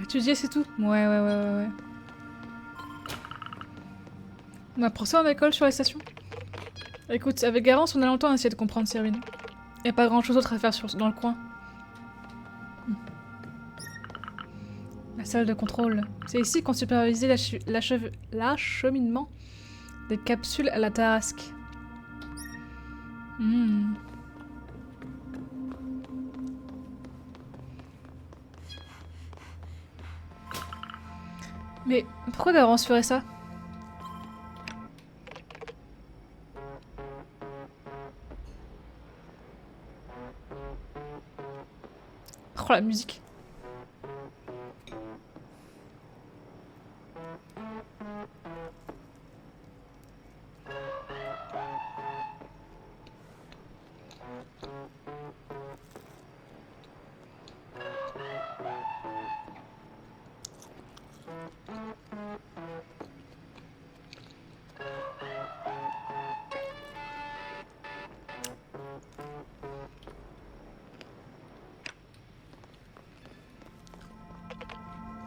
Tu dis c'est tout? Ouais. On apprend ça en école sur la station? Écoute, avec Garance, on a longtemps essayé de comprendre ces ruines. Y a pas grand chose d'autre à faire dans le coin. La salle de contrôle. C'est ici qu'on supervisait l'acheminement des capsules à la Tarasque. Mais pourquoi Garance ferait ça? Oh la musique.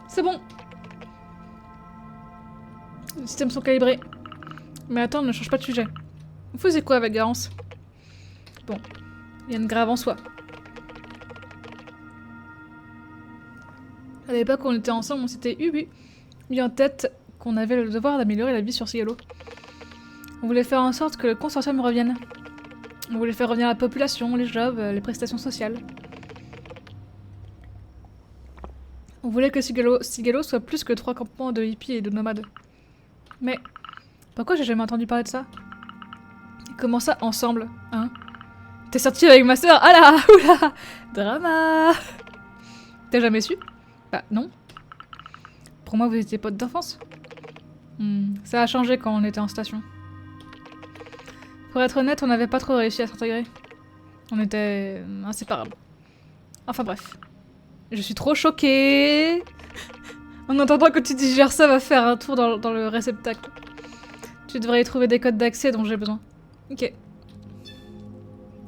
C'est bon. Les systèmes sont calibrés. Mais attends, ne change pas de sujet. Vous faisiez quoi avec Garance? Bon, rien de grave en soi. À l'époque où on était ensemble, on s'était mis en tête qu'on avait le devoir d'améliorer la vie sur Cielo. On voulait faire en sorte que le consortium revienne. On voulait faire revenir la population, les jobs, les prestations sociales. On voulait que Cielo soit plus que 3 campements de hippies et de nomades. Mais pourquoi j'ai jamais entendu parler de ça? Comment ça, ensemble, hein? T'es sorti avec ma sœur? Ah là! Oula! Drama! T'as jamais su? Bah non. Pour moi, vous étiez potes d'enfance. Ça a changé quand on était en station. Pour être honnête, on n'avait pas trop réussi à s'intégrer. On était inséparables. Enfin bref. Je suis trop choquée. En attendant que tu digères ça, va faire un tour dans le réceptacle. Tu devrais y trouver des codes d'accès dont j'ai besoin. Ok.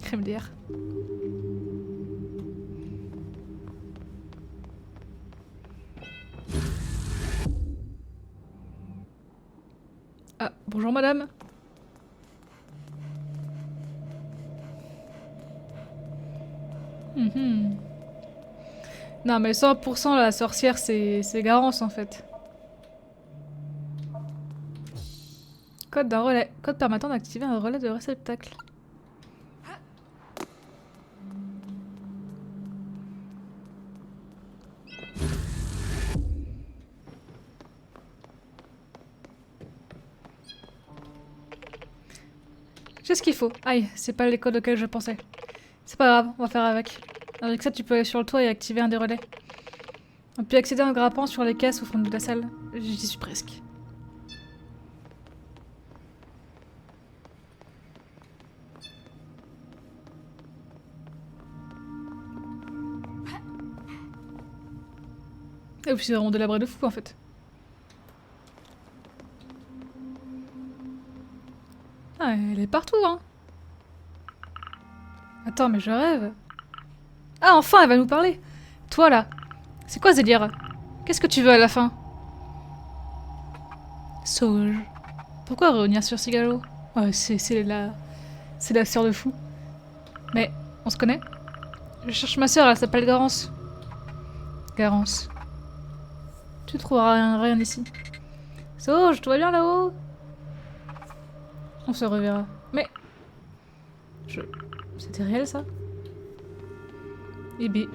Crème d'air. Ah, bonjour madame. Mhm. Non mais 100% la sorcière c'est Garance en fait. Code d'un relais. Code permettant d'activer un relais de réceptacle. J'ai ce qu'il faut. Aïe, c'est pas les codes auxquels je pensais. C'est pas grave, on va faire avec. Avec ça, tu peux aller sur le toit et activer un des relais. On peut accéder en grimpant sur les caisses au fond de la salle. J'y suis presque. Et puis c'est vraiment délabré de fou en fait. Ah, elle est partout, hein. Attends, mais je rêve. Ah, enfin, elle va nous parler. Toi, là. C'est quoi ce délire? Qu'est-ce que tu veux à la fin? Sauge. Pourquoi revenir sur Cigalo? Ouais, c'est la sœur de fou. Mais, on se connaît? Je cherche ma sœur, elle s'appelle Garance. Garance. Tu trouveras rien ici. Sauge, tout va bien là-haut? On se reverra. Mais... C'était réel, ça? Eh bien...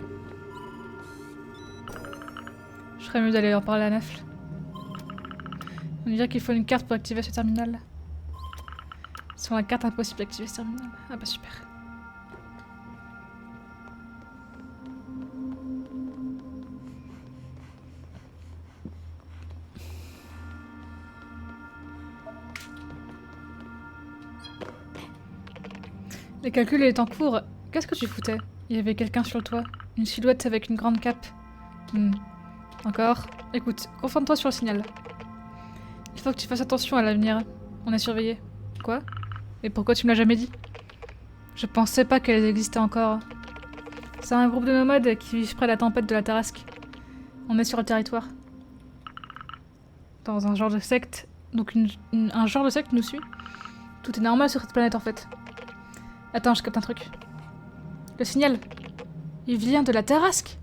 Je ferais mieux d'aller en parler à Nafl. On dirait qu'il faut une carte pour activer ce terminal. Sans la carte, impossible d'activer ce terminal. Ah bah super. Le calcul est en cours. Qu'est-ce que tu foutais? Il y avait quelqu'un sur le toit. Une silhouette avec une grande cape. Encore? Écoute, concentre-toi sur le signal. Il faut que tu fasses attention à l'avenir. On est surveillé. Quoi? Et pourquoi tu me l'as jamais dit? Je pensais pas qu'elles existaient encore. C'est un groupe de nomades qui vivent près de la tempête de la Tarasque. On est sur le territoire. Dans un genre de secte. Donc un genre de secte nous suit. Tout est normal sur cette planète en fait. Attends, je capte un truc. Le signal. Il vient de la Tarasque.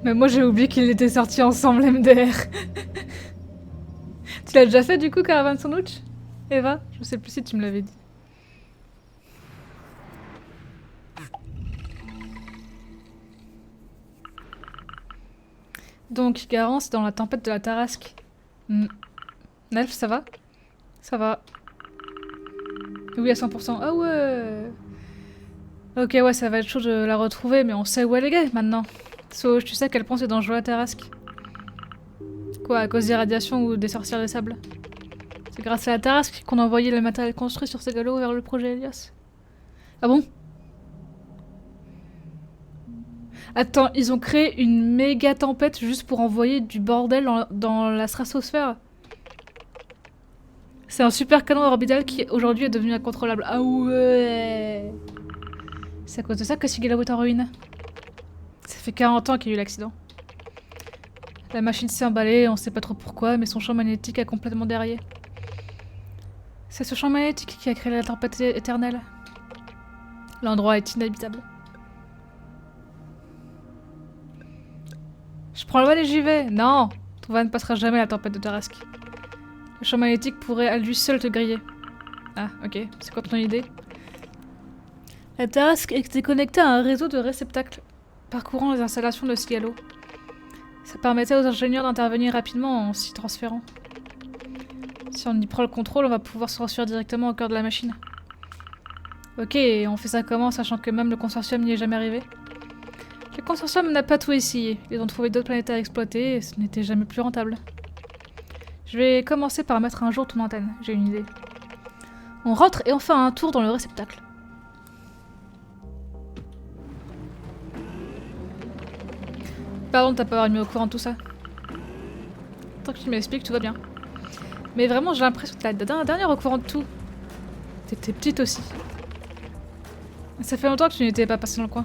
Mais moi j'ai oublié qu'ils étaient sortis ensemble, MDR. Tu l'as déjà fait du coup, Caravan Sandwich? Eva? Je sais plus si tu me l'avais dit. Donc, Garance dans la tempête de la Tarasque. Nelf, ça va? Ça va. Oui, à 100%. Ah ouais! Ok, ouais, ça va être chaud de la retrouver, mais on sait où elle est maintenant. Sauge, tu sais à quel point c'est dangereux la Tarasque? Quoi, à cause des radiations ou des sorcières des sables? C'est grâce à la Tarasque qu'on a envoyé le matériel construit sur ces galops vers le projet Elias. Ah bon? Attends, ils ont créé une méga tempête juste pour envoyer du bordel dans la stratosphère? C'est un super canon orbital qui aujourd'hui est devenu incontrôlable. Ah ouais! C'est à cause de ça que Sigalo est en ruine. Ça fait 40 ans qu'il y a eu l'accident. La machine s'est emballée, on sait pas trop pourquoi, mais son champ magnétique a complètement déraillé. C'est ce champ magnétique qui a créé la tempête éternelle. L'endroit est inhabitable. Je prends le vol et j'y vais. Non! Ton van ne passera jamais la tempête de Tarasque. Le champ magnétique pourrait à lui seul te griller. Ah, ok. C'est quoi ton idée? La Tarasque est connectée à un réseau de réceptacles parcourant les installations de Sigalo. Ça permettait aux ingénieurs d'intervenir rapidement en s'y transférant. Si on y prend le contrôle, on va pouvoir se rassurer directement au cœur de la machine. Ok, et on fait ça comment, sachant que même le consortium n'y est jamais arrivé? consortium n'a pas tout essayé. Ils ont trouvé d'autres planètes à exploiter et ce n'était jamais plus rentable. Je vais commencer par mettre un jour ton antenne, j'ai une idée. On rentre et on fait un tour dans le réceptacle. Pardon de t'avoir mis au courant de tout ça. Tant que tu m'expliques, tout va bien. Mais vraiment, j'ai l'impression que t'es la dernière au courant de tout. T'étais petite aussi. Ça fait longtemps que tu n'étais pas passée dans le coin.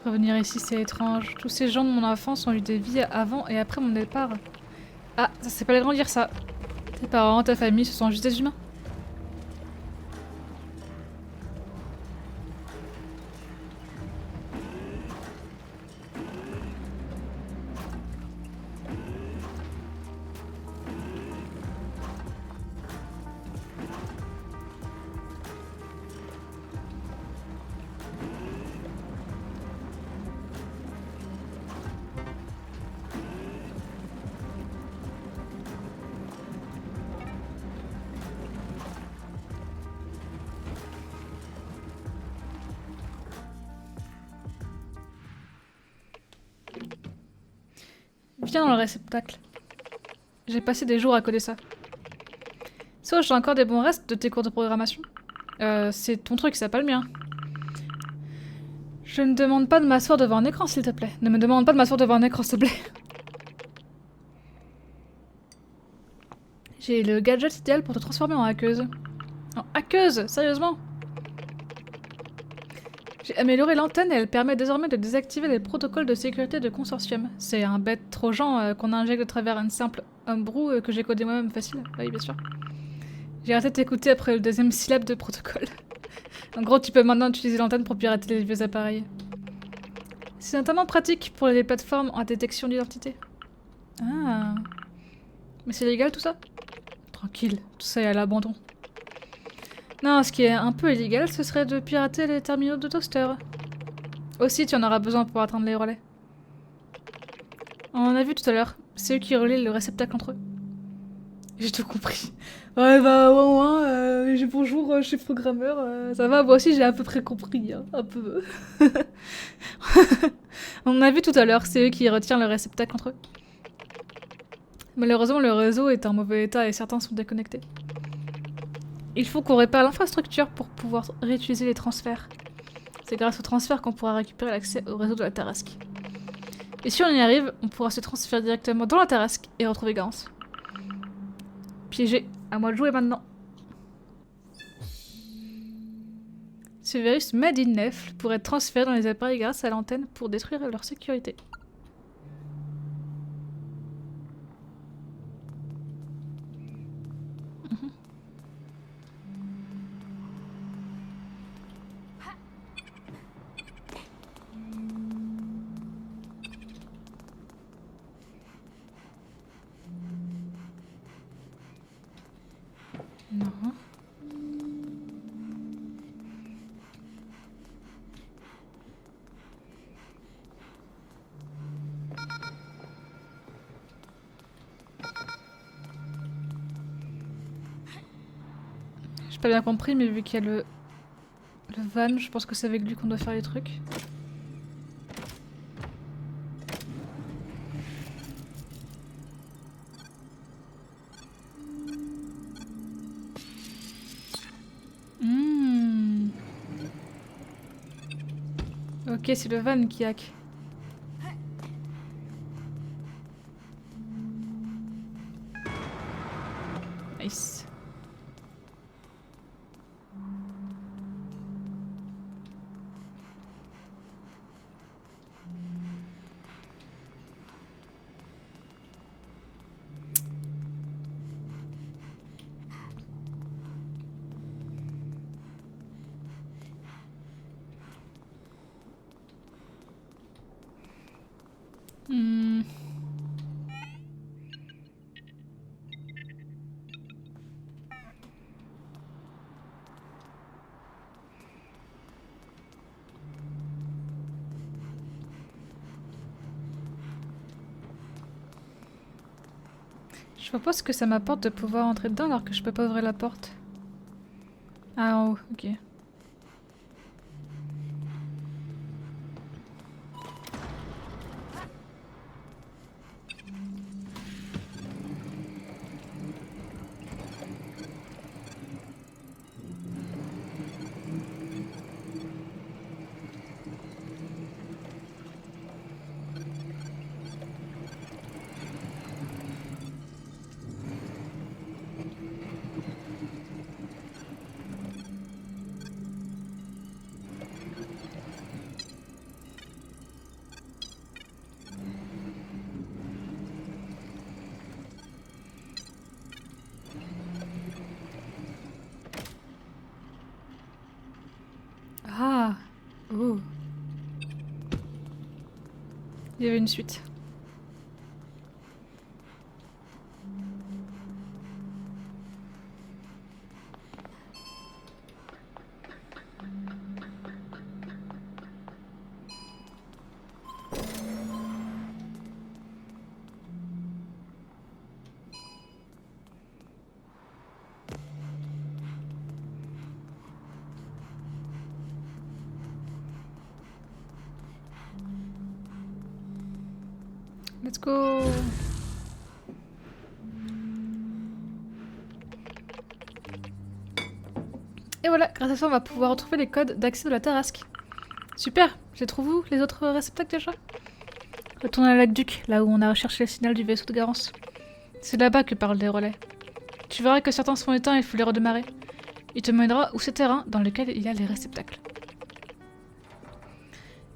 Revenir ici, c'est étrange. Tous ces gens de mon enfance ont eu des vies avant et après mon départ. Ah, ça c'est pas les dire ça. Tes parents, ta famille, ce sont juste des humains. Viens dans le réceptacle. J'ai passé des jours à coder ça. Soit j'ai encore des bons restes de tes cours de programmation. C'est ton truc, c'est pas le mien. Je ne demande pas de m'asseoir devant un écran, s'il te plaît. Ne me demande pas de m'asseoir devant un écran, s'il te plaît. J'ai le gadget idéal pour te transformer en hackeuse. En hackeuse, sérieusement? J'ai amélioré l'antenne et elle permet désormais de désactiver les protocoles de sécurité de consortium. C'est un bête trojan qu'on injecte à travers une simple homebrew que j'ai codé moi-même facile. Oui, bien sûr. J'ai arrêté de t'écouter après le deuxième syllabe de protocole. En gros, tu peux maintenant utiliser l'antenne pour pirater les vieux appareils. C'est notamment pratique pour les plateformes en détection d'identité. Ah. Mais c'est légal tout ça? Tranquille, tout ça est à l'abandon. Non, ce qui est un peu illégal, ce serait de pirater les terminaux de toaster. Aussi, tu en auras besoin pour atteindre les relais. On en a vu tout à l'heure, c'est eux qui relient le réceptacle entre eux. J'ai tout compris. Ouais, bah, bonjour, je suis programmeur, ça va, moi aussi j'ai à peu près compris, hein, un peu. On en a vu tout à l'heure, c'est eux qui retiennent le réceptacle entre eux. Malheureusement, le réseau est en mauvais état et certains sont déconnectés. Il faut qu'on répare l'infrastructure pour pouvoir réutiliser les transferts. C'est grâce aux transferts qu'on pourra récupérer l'accès au réseau de la Tarrasque. Et si on y arrive, on pourra se transférer directement dans la Tarrasque et retrouver Garance. Piégé, à moi de jouer maintenant. Ce virus Made in Nef pourrait être transféré dans les appareils grâce à l'antenne pour détruire leur sécurité. Non. J'ai pas bien compris, mais vu qu'il y a le van, je pense que c'est avec lui qu'on doit faire les trucs. Ok, c'est le van qui hack. Nice. Hmm. Je vois pas ce que ça m'apporte de pouvoir entrer dedans alors que je peux pas ouvrir la porte. Ah, en haut, ok. Ah! Oh! Il y avait une suite. Let's go! Et voilà, grâce à ça on va pouvoir retrouver les codes d'accès de la Tarasque. Super! Je les trouve où, les autres réceptacles déjà? Retourne à l'Aqueduc, là où on a recherché le signal du vaisseau de Garance. C'est là-bas que parlent les relais. Tu verras que certains sont éteints et il faut les redémarrer. Il te mènera où ce terrain dans lequel il y a les réceptacles.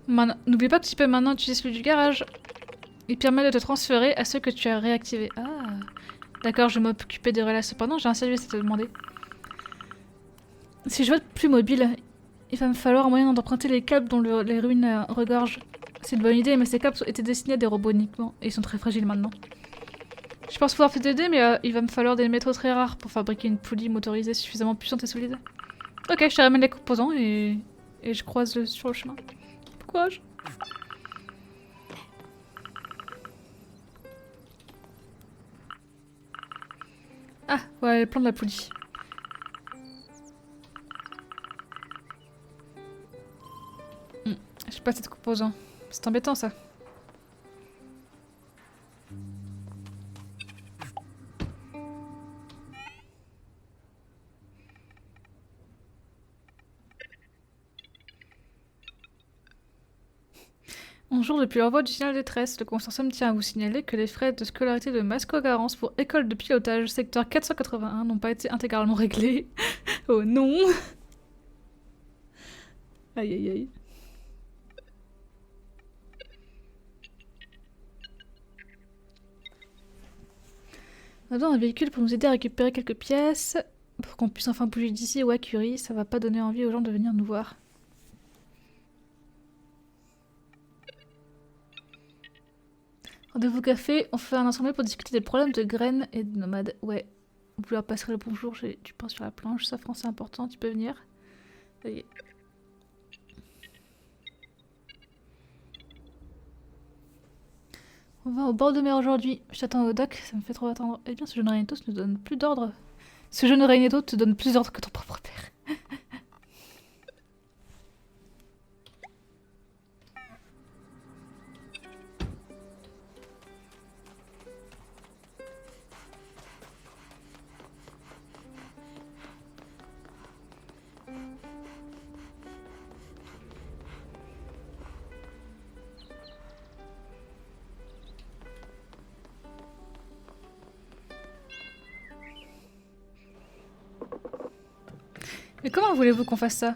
N'oublie pas que tu peux maintenant utiliser celui du garage. Il permet de te transférer à ceux que tu as réactivés. Ah, d'accord, je vais m'occuper des relais. Cependant, j'ai un service à te demander. Si je veux être plus mobile, il va me falloir un moyen d'emprunter les câbles dont les ruines regorgent. C'est une bonne idée, mais ces câbles étaient destinés à des robots uniquement, et ils sont très fragiles maintenant. Je pense pouvoir t'aider, mais il va me falloir des métaux très rares pour fabriquer une poulie motorisée suffisamment puissante et solide. Ok, je te ramène les composants et je croise sur le chemin. Bon courage. Ah, ouais, le plan de la poulie. J'ai pas assez de composants. C'est embêtant ça. Bonjour, depuis l'envoi du signal de détresse, le consortium tient à vous signaler que les frais de scolarité de Masco Garance pour école de pilotage secteur 481 n'ont pas été intégralement réglés. Oh non! Aïe aïe aïe. On a besoin d'un véhicule pour nous aider à récupérer quelques pièces, pour qu'on puisse enfin bouger d'ici ou à Curie, ça va pas donner envie aux gens de venir nous voir. Rendez-vous café, on fait un ensemble pour discuter des problèmes de graines et de nomades. Ouais, vous leur passerez le bonjour, j'ai du pain sur la planche, ça c'est important, tu peux venir. Allez. On va au bord de mer aujourd'hui. Je t'attends au dock, ça me fait trop attendre. Eh bien, ce jeune Rainetos ne donne plus d'ordre. Ce jeune Rainetos te donne plus d'ordre que ton propre père. Mais comment voulez-vous qu'on fasse ça?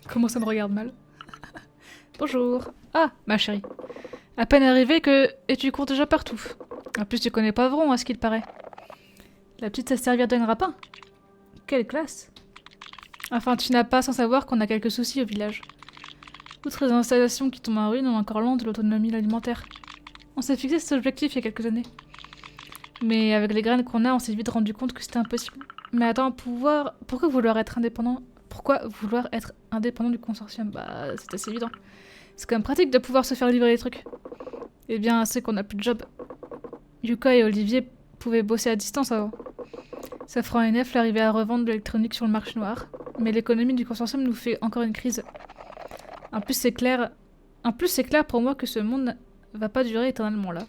Comment ça me regarde mal? Bonjour. Ah, ma chérie. À peine arrivée que... Et tu cours déjà partout. En plus, tu connais Poivron, à ce qu'il paraît. La petite sait servir d'un grappin. Quelle classe. Enfin, tu n'as pas sans savoir qu'on a quelques soucis au village. Outre les installations qui tombent en ruine, on est encore loin de l'autonomie alimentaire. On s'est fixé cet objectif il y a quelques années. Mais avec les graines qu'on a, on s'est vite rendu compte que c'était impossible. Mais attends, pourquoi vouloir être indépendant Pourquoi vouloir être indépendant du consortium? Bah, c'est assez évident. C'est quand même pratique de pouvoir se faire livrer les trucs. Eh bien, c'est qu'on n'a plus de job. Yuka et Olivier pouvaient bosser à distance avant. Ça fera un F l'arrivée à revendre de l'électronique sur le marché noir. Mais l'économie du consortium nous fait encore une crise. En plus, c'est clair pour moi que ce monde va pas durer éternellement là.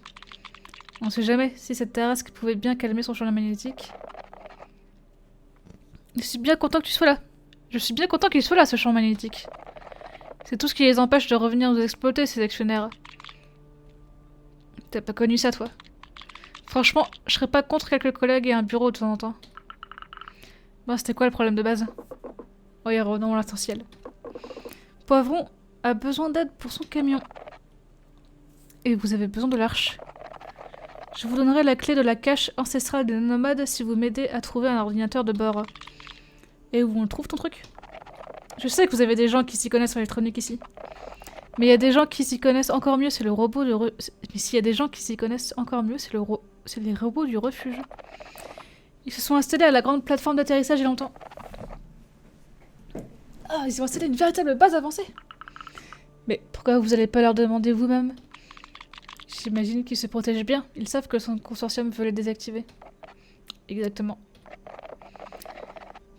On sait jamais si cette terrasque pouvait bien calmer son champ magnétique. Je suis bien content que tu sois là. Je suis bien content qu'il soit là, ce champ magnétique. C'est tout ce qui les empêche de revenir nous exploiter, ces actionnaires. T'as pas connu ça, toi? Franchement, je serais pas contre quelques collègues et un bureau de temps en temps. Bon, c'était quoi le problème de base? Oh, et revenons à l'essentiel. Poivron a besoin d'aide pour son camion. Et vous avez besoin de l'arche. Je vous donnerai la clé de la cache ancestrale des nomades si vous m'aidez à trouver un ordinateur de bord. Et où on le trouve, ton truc? Je sais que vous avez des gens qui s'y connaissent en électronique ici. Mais il y a des gens qui s'y connaissent encore mieux, c'est le robot de... Mais s'il y a des gens qui s'y connaissent encore mieux, c'est les robots du refuge. Ils se sont installés à la grande plateforme d'atterrissage il y a longtemps. Ah, ils ont installé une véritable base avancée. Mais pourquoi vous allez pas leur demander vous-même? J'imagine qu'ils se protègent bien. Ils savent que son consortium veut les désactiver. Exactement.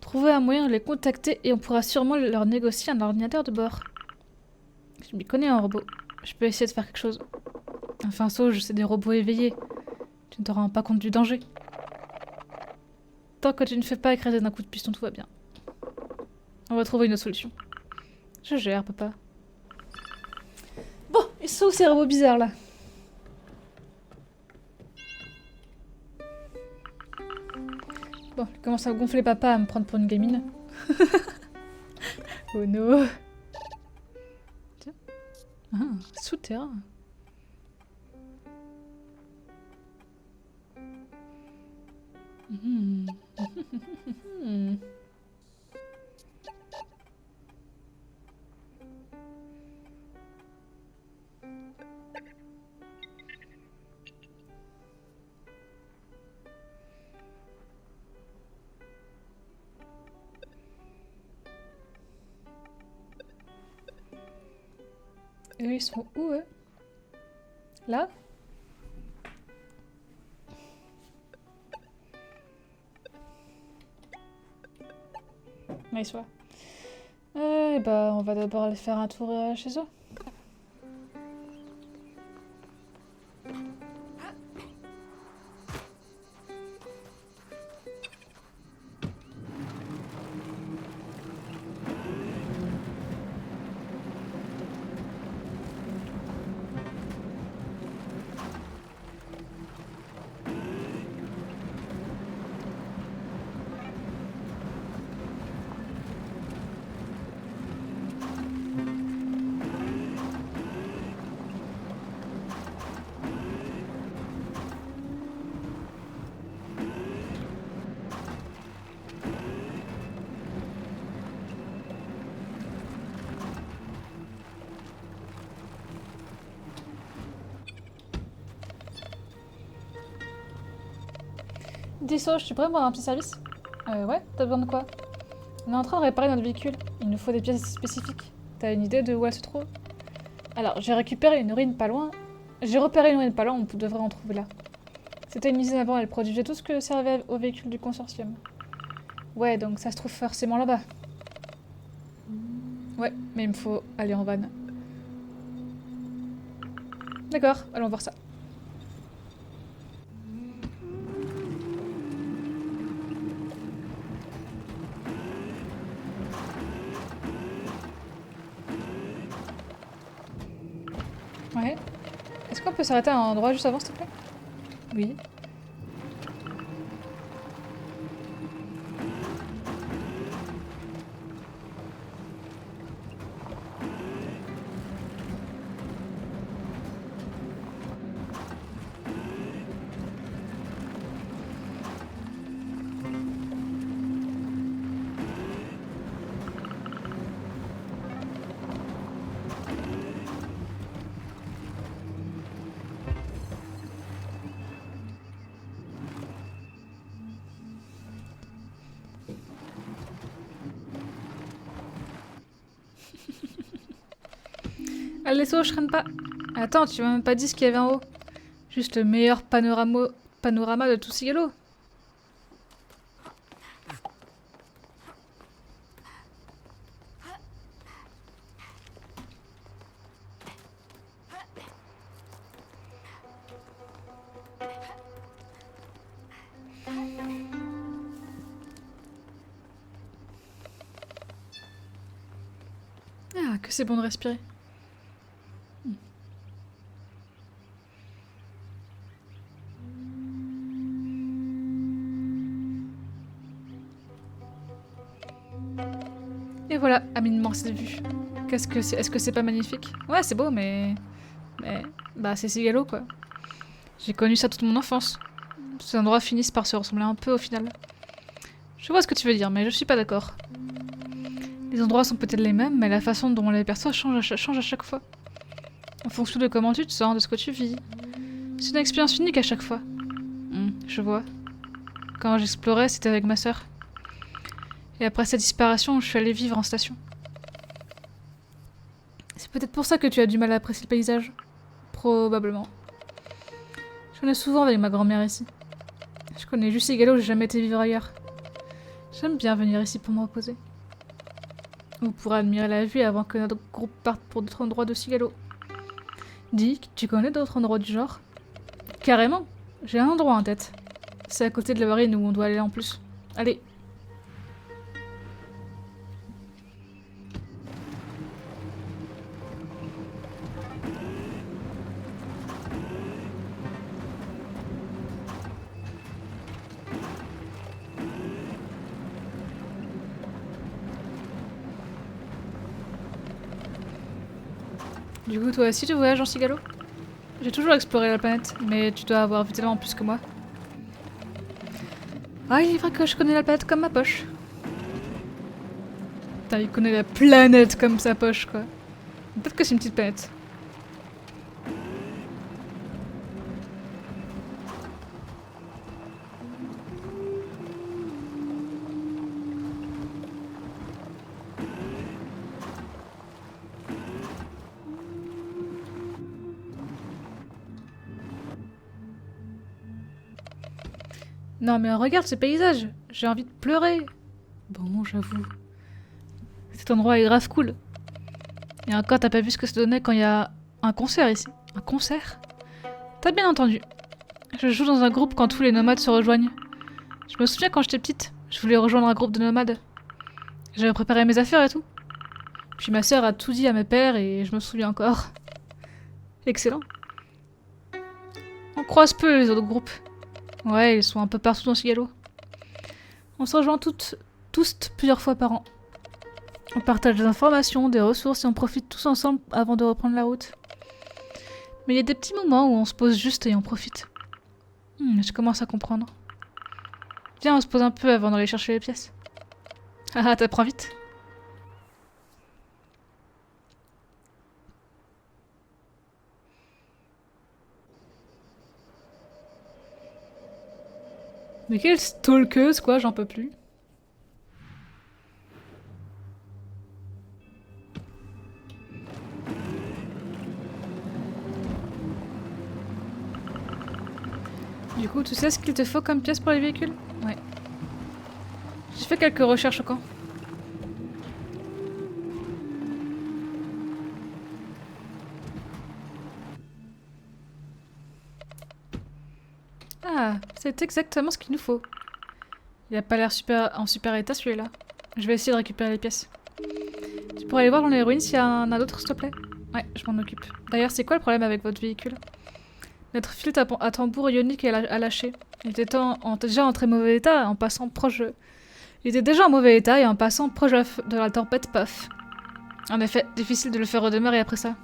Trouver un moyen de les contacter et on pourra sûrement leur négocier un ordinateur de bord. Je m'y connais en robot. Je peux essayer de faire quelque chose. Enfin, Sauge, c'est des robots éveillés. Tu ne te rends pas compte du danger. Tant que tu ne fais pas écraser d'un coup de piston, tout va bien. On va trouver une autre solution. Je gère, papa. Bon, ils sont où ces robots bizarres, là? Bon, je commence à gonfler papa à me prendre pour une gamine. Oh no. Tiens. Ah, souterrain. Et eux, ils sont où, eux? Là? Ouais, ils sont là. Bah, on va d'abord aller faire un tour chez eux. Dis Sauge, tu pourrais me rendre un petit service? Ouais, t'as besoin de quoi? On est en train de réparer notre véhicule. Il nous faut des pièces spécifiques. T'as une idée de où elle se trouve? Alors, j'ai récupéré une ruine pas loin. J'ai repéré une ruine pas loin, on devrait en trouver là. C'était une usine avant, elle produisait tout ce que servait au véhicule du consortium. Ouais, donc ça se trouve forcément là-bas. Ouais, mais il me faut aller en van. D'accord, allons voir ça. Ouais. Est-ce qu'on peut s'arrêter à un endroit juste avant, s'il te plaît? Oui. Allez, saut, je traîne pas. Attends, tu m'as même pas dit ce qu'il y avait en haut. Juste le meilleur panorama de tout Cigalo. Ah, que c'est bon de respirer. Et voilà, à mi-mort cette vue. Qu'est-ce que c'est? Est-ce que c'est pas magnifique? Ouais, c'est beau, mais... Bah, c'est Cigalo, quoi. J'ai connu ça toute mon enfance. Ces endroits finissent par se ressembler un peu au final. Je vois ce que tu veux dire, mais je suis pas d'accord. Les endroits sont peut-être les mêmes, mais la façon dont on les perçoit change à chaque fois. En fonction de comment tu te sens, de ce que tu vis. C'est une expérience unique à chaque fois. Je vois. Quand j'explorais, c'était avec ma sœur. Et après sa disparition, je suis allée vivre en station. C'est peut-être pour ça que tu as du mal à apprécier le paysage. Probablement. Je venais souvent avec ma grand-mère ici. Je connais juste Cigalo, j'ai jamais été vivre ailleurs. J'aime bien venir ici pour me reposer. Ou pour admirer la vue avant que notre groupe parte pour d'autres endroits de Cigalo. Dis, tu connais d'autres endroits du genre? Carrément. J'ai un endroit en tête. C'est à côté de la marine où on doit aller en plus. Allez. Du coup, toi aussi tu voyages en Cigalo? J'ai toujours exploré la planète, mais tu dois avoir vu tellement plus que moi. Ah, il est vrai que je connais la planète comme ma poche. Putain, il connaît la planète comme sa poche, quoi. Peut-être que c'est une petite planète. Non mais regarde ce paysage, j'ai envie de pleurer. Bon, j'avoue. Cet endroit est grave cool. Et encore, t'as pas vu ce que ça donnait quand il y a un concert ici? Un concert? T'as bien entendu. Je joue dans un groupe quand tous les nomades se rejoignent. Je me souviens quand j'étais petite, je voulais rejoindre un groupe de nomades. J'avais préparé mes affaires et tout. Puis ma sœur a tout dit à mes pères et je me souviens encore. Excellent. On croise peu les autres groupes. Ouais, ils sont un peu partout dans Cigalo. On se rejoint tous plusieurs fois par an. On partage des informations, des ressources et on profite tous ensemble avant de reprendre la route. Mais il y a des petits moments où on se pose juste et on profite. Je commence à comprendre. Viens, on se pose un peu avant d'aller chercher les pièces. Ah, t'apprends vite. Mais quelle stalkeuse, quoi, j'en peux plus. Du coup, tu sais ce qu'il te faut comme pièce pour les véhicules? Ouais. J'ai fait quelques recherches au camp. Ah, c'est exactement ce qu'il nous faut. Il a pas l'air en super état celui-là. Je vais essayer de récupérer les pièces. Tu pourrais aller voir dans les ruines s'il y en a d'autres, s'il te plaît? Ouais, je m'en occupe. D'ailleurs, c'est quoi le problème avec votre véhicule? Notre filtre à tambour ionique a lâché. Il était déjà en très mauvais état en passant proche... Il était déjà en mauvais état et en passant proche de la tempête, paf. En effet, difficile de le faire redémarrer après ça.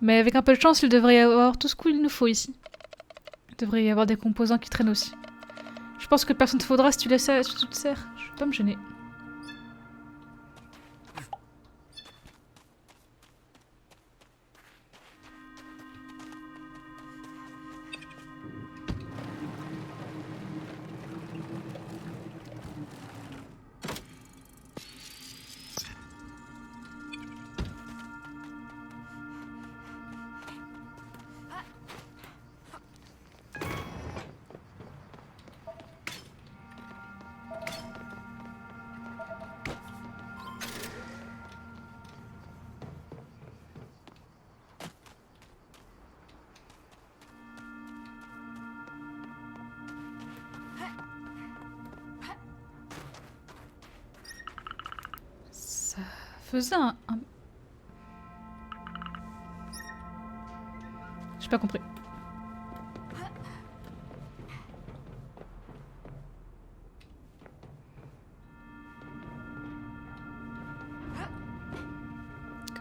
Mais avec un peu de chance, il devrait y avoir tout ce qu'il nous faut ici. Il devrait y avoir des composants qui traînent aussi. Je pense que personne ne te faudra si tu te sers. Je vais pas me gêner. faisait un... J'ai pas compris.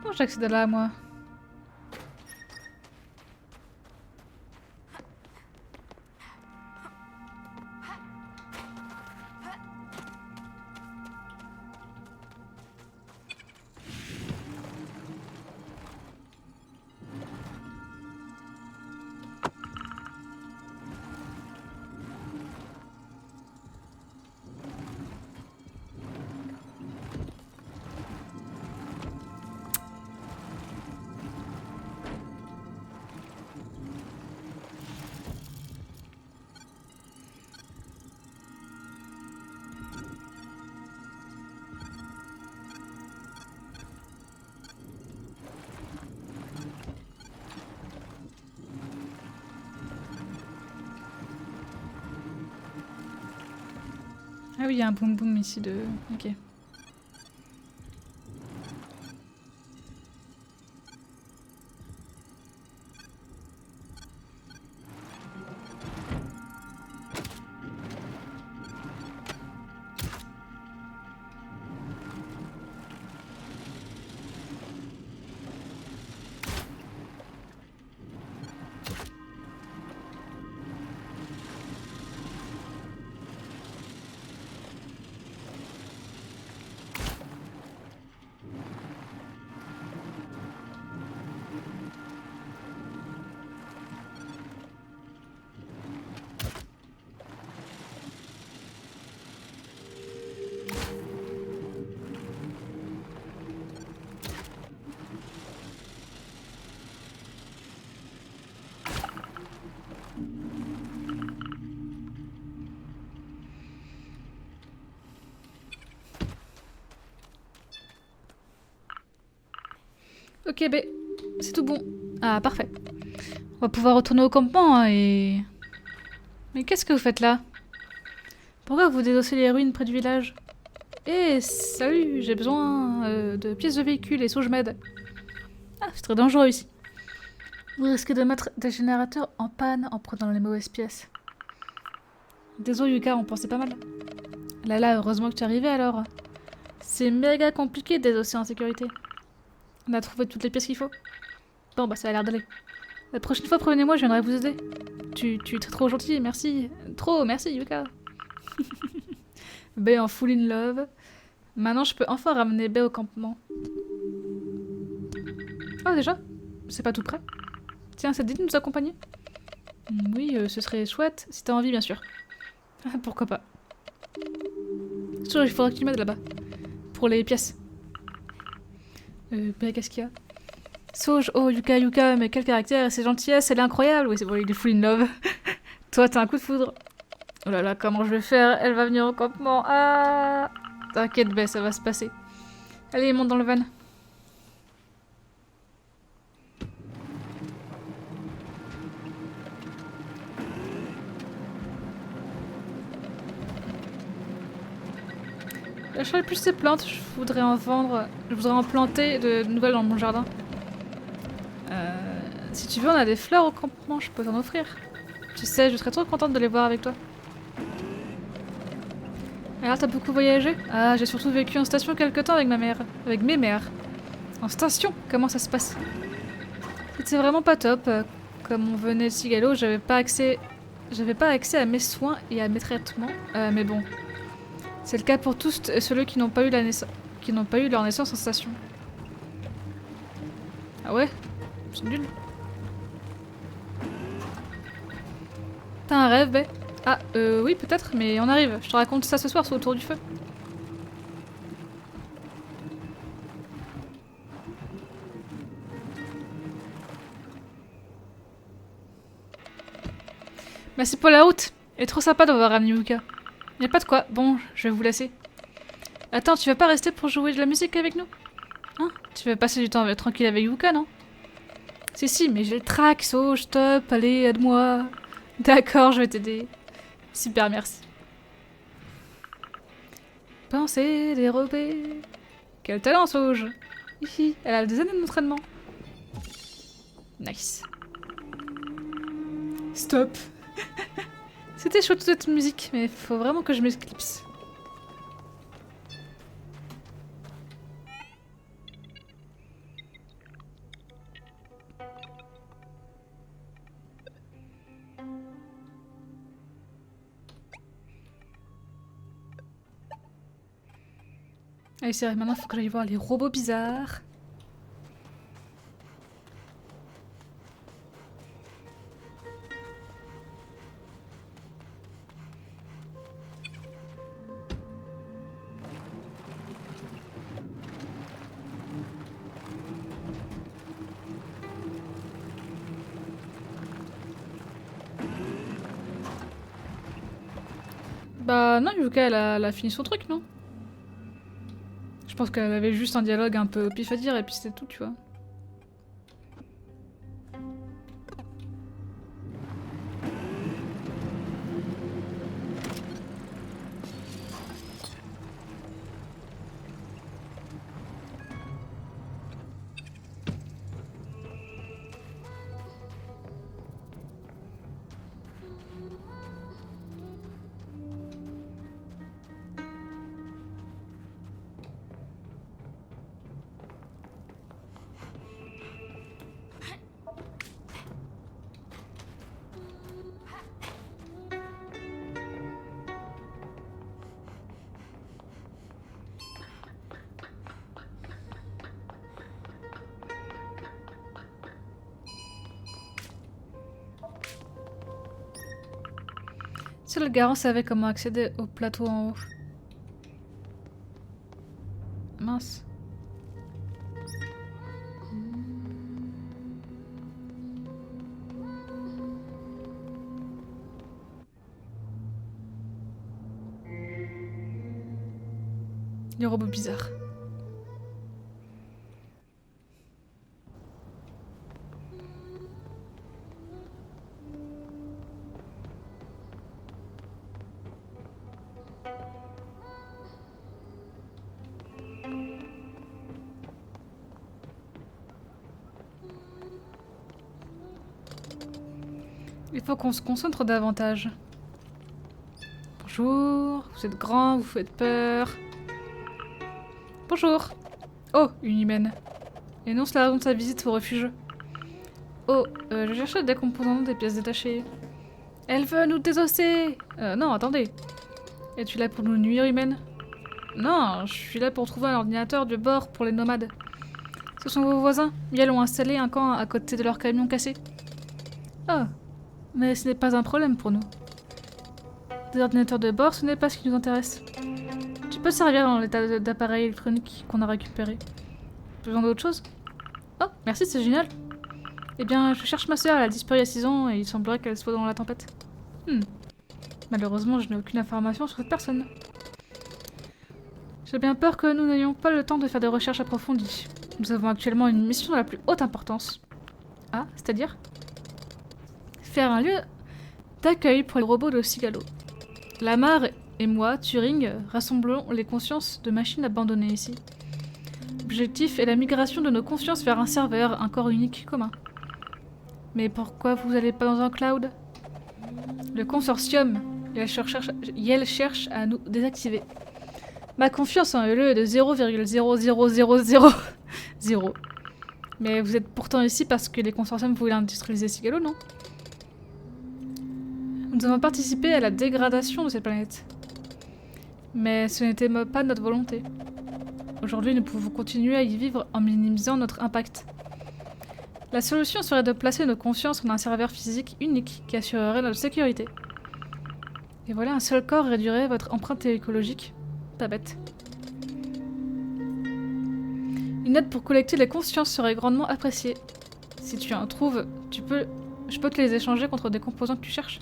Comment j'accède là, moi? Ah oui, il y a un boum boum ici de... Ok. Ok, ben, c'est tout bon. Ah, parfait. On va pouvoir retourner au campement hein, et... Mais qu'est-ce que vous faites là? Pourquoi vous désossez les ruines près du village? Eh, salut, j'ai besoin de pièces de véhicule et je m'aide. Ah, c'est très dangereux ici. Vous risquez de mettre des générateurs en panne en prenant les mauvaises pièces. Désolé Yuka, on pensait pas mal. Là, heureusement que tu es arrivé alors. C'est méga compliqué de désosser en sécurité. On a trouvé toutes les pièces qu'il faut. Bon, bah ça a l'air d'aller. La prochaine fois, prévenez-moi, je viendrai vous aider. Tu es trop gentil, merci. Trop, merci Yuka. Bay en full in love. Maintenant, je peux enfin ramener Bay au campement. Oh, déjà? C'est pas tout près. Tiens, ça te dit de nous accompagner? Oui, ce serait chouette, si t'as envie, bien sûr. Pourquoi pas. Sûr, il faudra que tu m'aides là-bas. Pour les pièces. Bay, qu'est-ce qu'il y a? Sauge, oh Yuka, mais quel caractère, ses gentillesses, elle est incroyable. Oui, c'est bon, il est full in love. Toi, t'as un coup de foudre. Oh là là, comment je vais faire? Elle va venir au campement. Ah! T'inquiète, Bay, ça va se passer. Allez, monte dans le van. J'achèterai plus ces plantes, je voudrais en vendre. Je voudrais en planter de nouvelles dans mon jardin. Si tu veux, on a des fleurs au campement, je peux t'en offrir. Tu sais, je serais trop contente de les voir avec toi. Alors, t'as beaucoup voyagé? Ah, j'ai surtout vécu en station quelque temps avec ma mère. Avec mes mères. En station? Comment ça se passe? C'était vraiment pas top. Comme on venait de Cigalo, j'avais pas accès à mes soins et à mes traitements. Mais bon. C'est le cas pour tous ceux qui n'ont pas eu leur naissance en station. Ah ouais? C'est nul. T'as un rêve, Bay? Ah, oui, peut-être, mais on arrive. Je te raconte ça ce soir, c'est autour du feu. Merci pour la route. Elle est trop sympa d'avoir ramené Yuka. Y'a pas de quoi. Bon, je vais vous laisser. Attends, tu vas pas rester pour jouer de la musique avec nous? Hein? Tu vas passer du temps tranquille avec Yuka, non? Si, mais j'ai le track, stop, allez, aide-moi. D'accord, je vais t'aider. Super, merci. Pensée dérobée. Quel talent, Sauge! Hihi, elle a des années d'entraînement. Nice. Stop. C'était chaud toute cette musique, mais faut vraiment que je m'éclipse. Allez, c'est vrai, maintenant il faut que j'aille voir les robots bizarres. Bah non, Yuka, elle a fini son truc, non? Je pense qu'elle avait juste un dialogue un peu au pif à dire et puis c'était tout, tu vois. Seul le garant savait comment accéder au plateau en haut. Mince. Les robots bizarres. Il faut qu'on se concentre davantage. Bonjour, vous êtes grand, vous faites peur. Bonjour. Oh, une humaine. Énonce la raison de sa visite au refuge. Oh, je cherchais des composants, des pièces détachées. Elle veut nous désosser. Non, attendez. Es-tu là pour nous nuire, humaine? Non, je suis là pour trouver un ordinateur de bord pour les nomades. Ce sont vos voisins. Miel ont installé un camp à côté de leur camion cassé. Oh, mais ce n'est pas un problème pour nous. Des ordinateurs de bord, ce n'est pas ce qui nous intéresse. Tu peux servir dans l'état d'appareil électronique qu'on a récupéré. Besoin d'autre chose? Oh, merci, c'est génial. Eh bien, je cherche ma sœur, elle a disparu il y a 6 ans et il semblerait qu'elle soit dans la tempête. Malheureusement, je n'ai aucune information sur cette personne. J'ai bien peur que nous n'ayons pas le temps de faire des recherches approfondies. Nous avons actuellement une mission de la plus haute importance. Ah, c'est-à-dire? Faire un lieu d'accueil pour les robots de Cigalo. Lamar et moi, Turing, rassemblons les consciences de machines abandonnées ici. L'objectif est la migration de nos consciences vers un serveur, un corps unique commun. Mais pourquoi vous n'allez pas dans un cloud? Le consortium, Yel cherche à nous désactiver. Ma confiance en LE est de 0,00000. Mais vous êtes pourtant ici parce que les consortiums voulaient industrialiser Cigalo, non? Nous avons participé à la dégradation de cette planète. Mais ce n'était pas notre volonté. Aujourd'hui, nous pouvons continuer à y vivre en minimisant notre impact. La solution serait de placer nos consciences en un serveur physique unique qui assurerait notre sécurité. Et voilà, un seul corps réduirait votre empreinte écologique. Pas bête. Une aide pour collecter les consciences serait grandement appréciée. Si tu en trouves, je peux te les échanger contre des composants que tu cherches.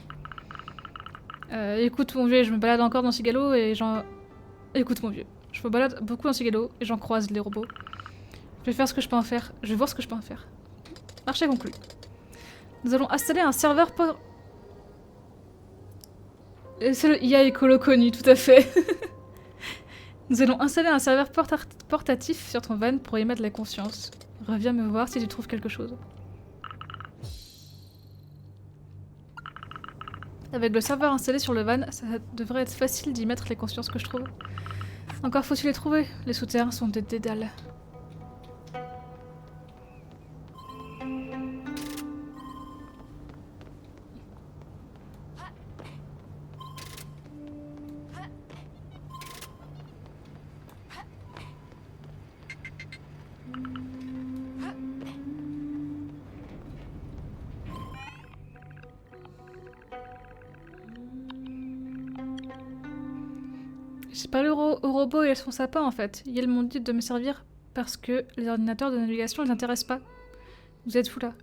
Écoute mon vieux, je me balade encore dans Cigalo et Écoute mon vieux, je me balade beaucoup dans Cigalo et j'en croise les robots. Je vais faire ce que je peux en faire. Je vais voir ce que je peux en faire. Marché conclu. Nous allons installer un serveur port... C'est le IA écolo connu, tout à fait. Nous allons installer un serveur portatif sur ton van pour y mettre la conscience. Reviens me voir si tu trouves quelque chose. Avec le serveur installé sur le van, ça devrait être facile d'y mettre les consciences que je trouve. Encore faut-il les trouver. Les souterrains sont des dédales. J'ai parlé au robot et à son sapin en fait. Ils m'ont dit de me servir parce que les ordinateurs de navigation ne les intéressent pas. Vous êtes où là?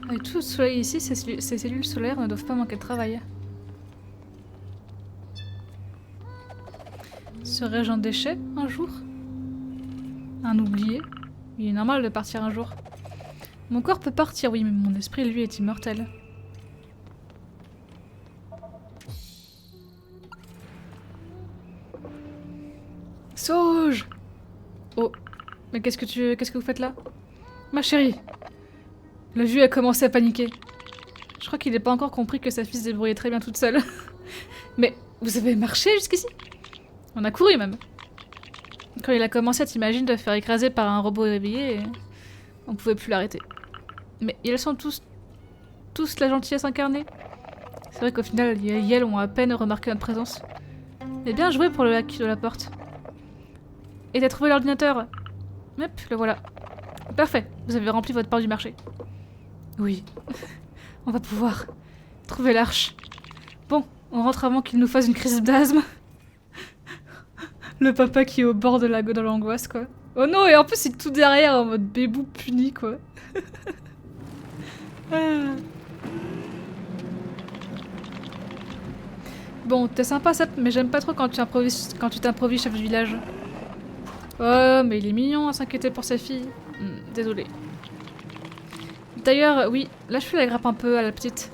Avec tout le soleil ici, ces cellules solaires ne doivent pas manquer de travail. Serais-je un déchet un jour? Un oublié? Il est normal de partir un jour. Mon corps peut partir, oui, mais mon esprit, lui, est immortel. Sauge! Oh, mais qu'est-ce que vous faites là? Ma chérie! Le vieux a commencé à paniquer. Je crois qu'il n'a pas encore compris que sa fille se débrouillait très bien toute seule. Mais vous avez marché jusqu'ici? On a couru même. Quand il a commencé à t'imaginer de faire écraser par un robot réveillé, on pouvait plus l'arrêter. Mais ils sont tous la gentillesse incarnée. C'est vrai qu'au final, Yel ont à peine remarqué notre présence. Mais bien joué pour le hack de la porte. Et t'as trouvé l'ordinateur? Hop, le voilà. Parfait, vous avez rempli votre part du marché. Oui, on va pouvoir trouver l'arche. Bon, on rentre avant qu'il nous fasse une crise d'asthme. Le papa qui est au bord de l'angoisse, quoi. Oh non, et en plus il est tout derrière en mode bébou puni, quoi. Bon, t'es sympa, ça, mais j'aime pas trop quand tu t'improvises chef du village. Oh, mais il est mignon à s'inquiéter pour sa fille. Désolé. D'ailleurs, oui, lâche-lui la grappe un peu à la petite.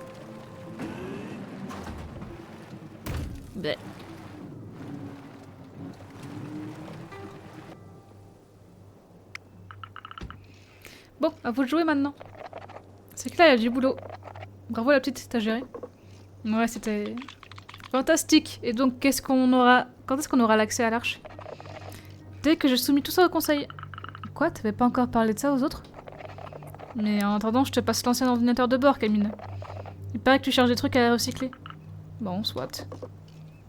Bleh. Bon, à vous de jouer maintenant. C'est que là, il y a du boulot. Bravo la petite, t'as géré. Ouais, c'était fantastique. Et donc, quand est-ce qu'on aura l'accès à l'arche? Dès que j'ai soumis tout ça au conseil. Quoi? T'avais pas encore parlé de ça aux autres? Mais en attendant, je te passe l'ancien ordinateur de bord, Camille. Il paraît que tu cherches des trucs à recycler. Bon, soit.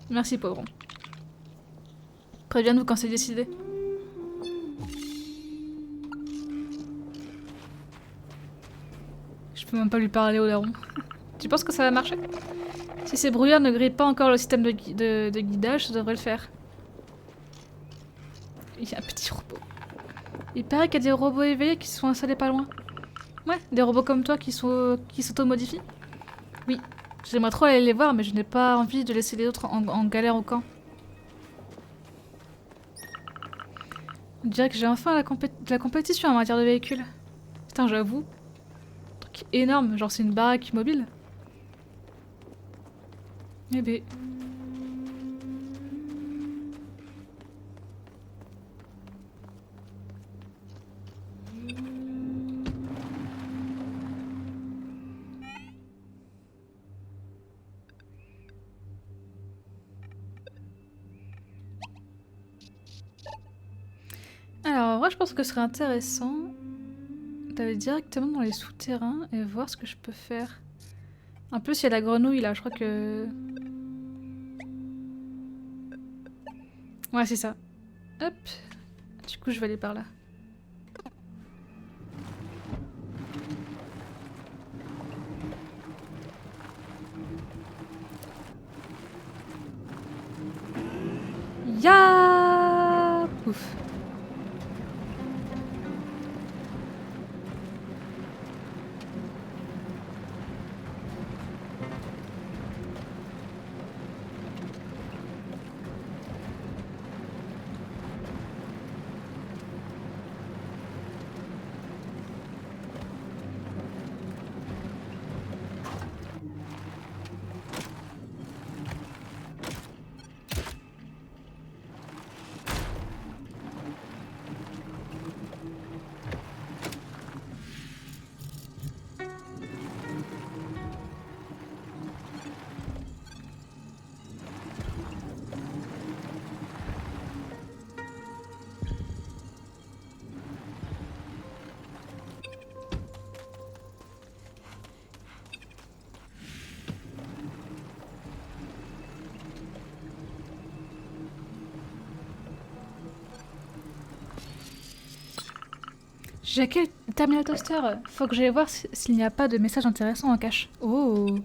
Merci, pauvron. Préviens-nous quand c'est décidé. Je peux même pas lui parler au daron. Tu penses que ça va marcher? Si ces brouillards ne grillent pas encore le système de guidage, ça devrait le faire. Il y a un petit robot. Il paraît qu'il y a des robots éveillés qui se sont installés pas loin. Ouais, des robots comme toi qui s'auto-modifient. Oui, j'aimerais trop aller les voir, mais je n'ai pas envie de laisser les autres en galère au camp. On dirait que j'ai enfin de la compétition en matière de véhicules. Putain, j'avoue. Un truc énorme, genre c'est une baraque mobile. Eh ben... Alors, en vrai, je pense que ce serait intéressant d'aller directement dans les souterrains et voir ce que je peux faire. En plus, il y a la grenouille là, je crois que... Ouais, c'est ça. Hop. Du coup, je vais aller par là. Ya Pouf. J'ai quel terminal toaster? Faut que j'aille voir s'il n'y a pas de message intéressant en cache. Oh!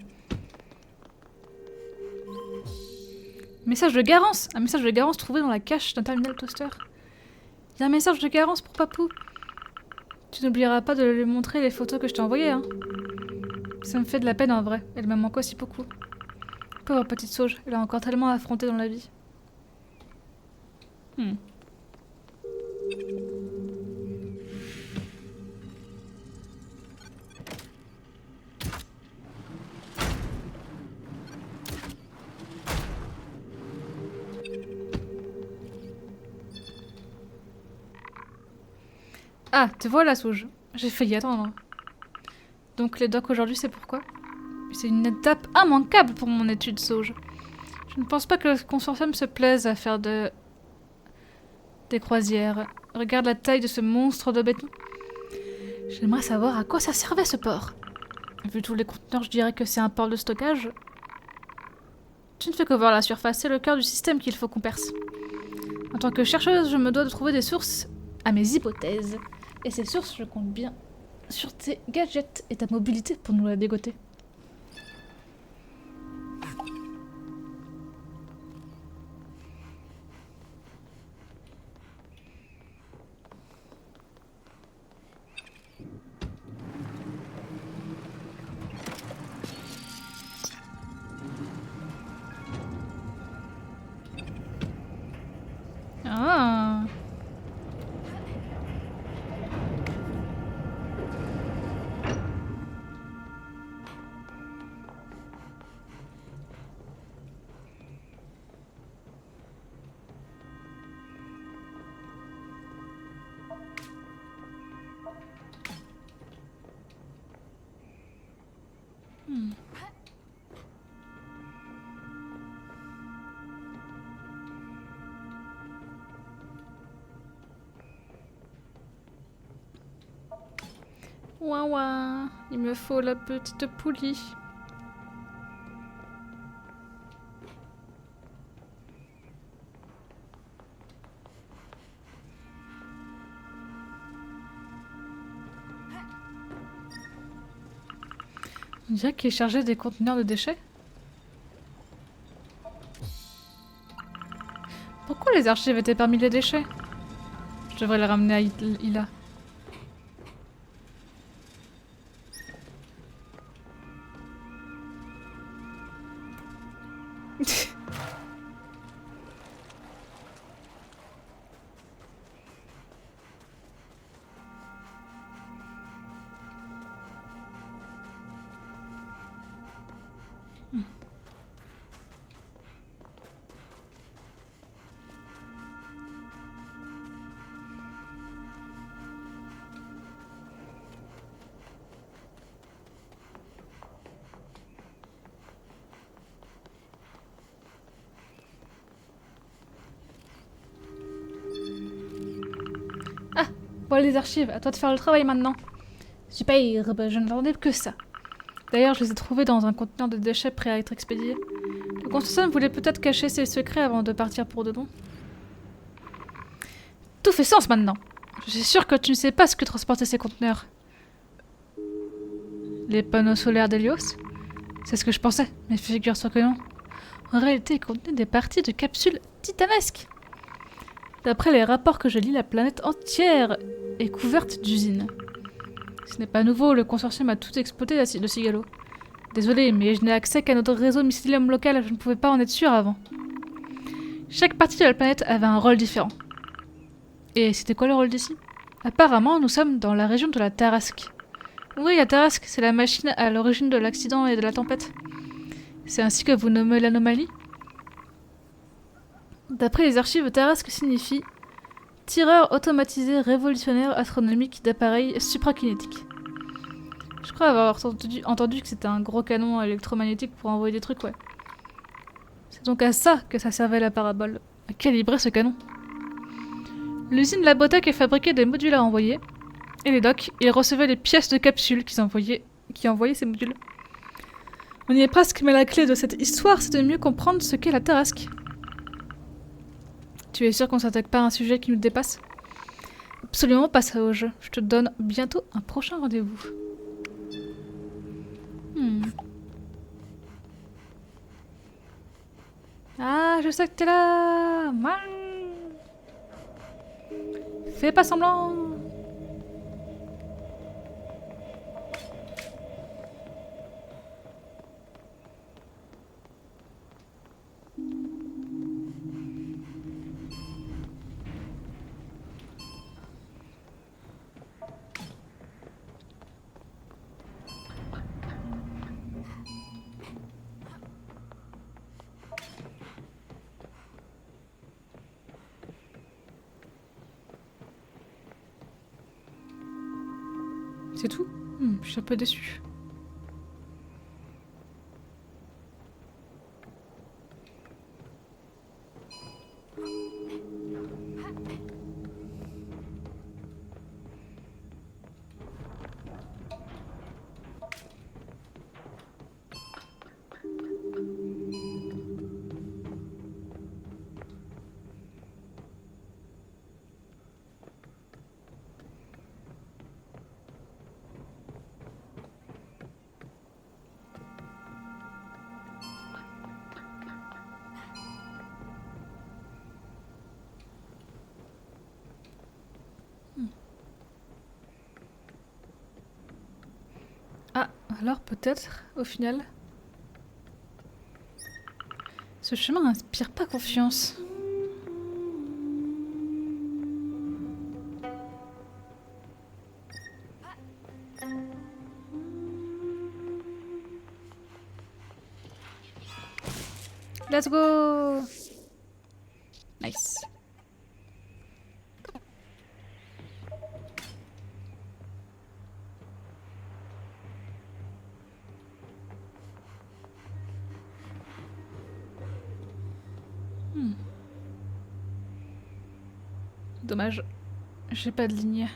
Message de Garance! Un message de Garance trouvé dans la cache d'un terminal toaster. Il y a un message de Garance pour Papou. Tu n'oublieras pas de lui montrer les photos que je t'ai envoyées, hein. Ça me fait de la peine en vrai. Elle me manque aussi beaucoup. Pauvre petite sauge, elle a encore tellement à affronter dans la vie. Ah, te voilà, Sauge. J'ai failli attendre. Donc les docs aujourd'hui, c'est pourquoi? C'est une étape immanquable pour mon étude, Sauge. Je ne pense pas que le consortium se plaise à faire des croisières. Regarde la taille de ce monstre de béton. J'aimerais savoir à quoi ça servait ce port. Vu tous les conteneurs, je dirais que c'est un port de stockage. Tu ne fais que voir la surface, c'est le cœur du système qu'il faut qu'on perce. En tant que chercheuse, je me dois de trouver des sources à mes hypothèses. Et ces sources, je compte bien sur tes gadgets et ta mobilité pour nous la dégoter. Ah. Ouah ouah, il me faut la petite poulie. On dirait qu'il est chargé des conteneurs de déchets. Pourquoi les archives étaient parmi les déchets? Je devrais les ramener à Ila. Voilà les archives, à toi de faire le travail maintenant. Super, je n'attendais que ça. D'ailleurs, je les ai trouvés dans un conteneur de déchets prêt à être expédié. Le consortium voulait peut-être cacher ses secrets avant de partir pour de bon. Tout fait sens maintenant. Je suis sûre que tu ne sais pas ce que transportaient ces conteneurs. Les panneaux solaires d'Helios? C'est ce que je pensais, mais figure-toi que non. En réalité, ils contenaient des parties de capsules titanesques. D'après les rapports que je lis, la planète entière est couverte d'usines. Ce n'est pas nouveau, le consortium a tout exploité de Cigalo. Désolé, mais je n'ai accès qu'à notre réseau mycélium local, je ne pouvais pas en être sûr avant. Chaque partie de la planète avait un rôle différent. Et c'était quoi le rôle d'ici? Apparemment, nous sommes dans la région de la Tarasque. Oui, la Tarasque, c'est la machine à l'origine de l'accident et de la tempête. C'est ainsi que vous nommez l'anomalie? D'après les archives, Tarasque signifie tireur automatisé révolutionnaire astronomique d'appareils suprakinétiques. Je crois avoir entendu que c'était un gros canon électromagnétique pour envoyer des trucs, ouais. C'est donc à ça que ça servait la parabole. À calibrer ce canon. L'usine Labotech fabriquait des modules à envoyer, et les docks, ils recevaient les pièces de capsules qui envoyaient ces modules. On y est presque, mais la clé de cette histoire, c'est de mieux comprendre ce qu'est la Tarasque. Tu es sûr qu'on s'attaque pas à un sujet qui nous dépasse? absolument passer au jeu. Je te donne bientôt un prochain rendez-vous. Ah, je sais que t'es là. Mouah. Fais pas semblant. C'est tout? Je suis un peu déçue. Ah, alors peut-être, au final, ce chemin inspire pas confiance. Let's go! Nice. Dommage, j'ai pas de ligne.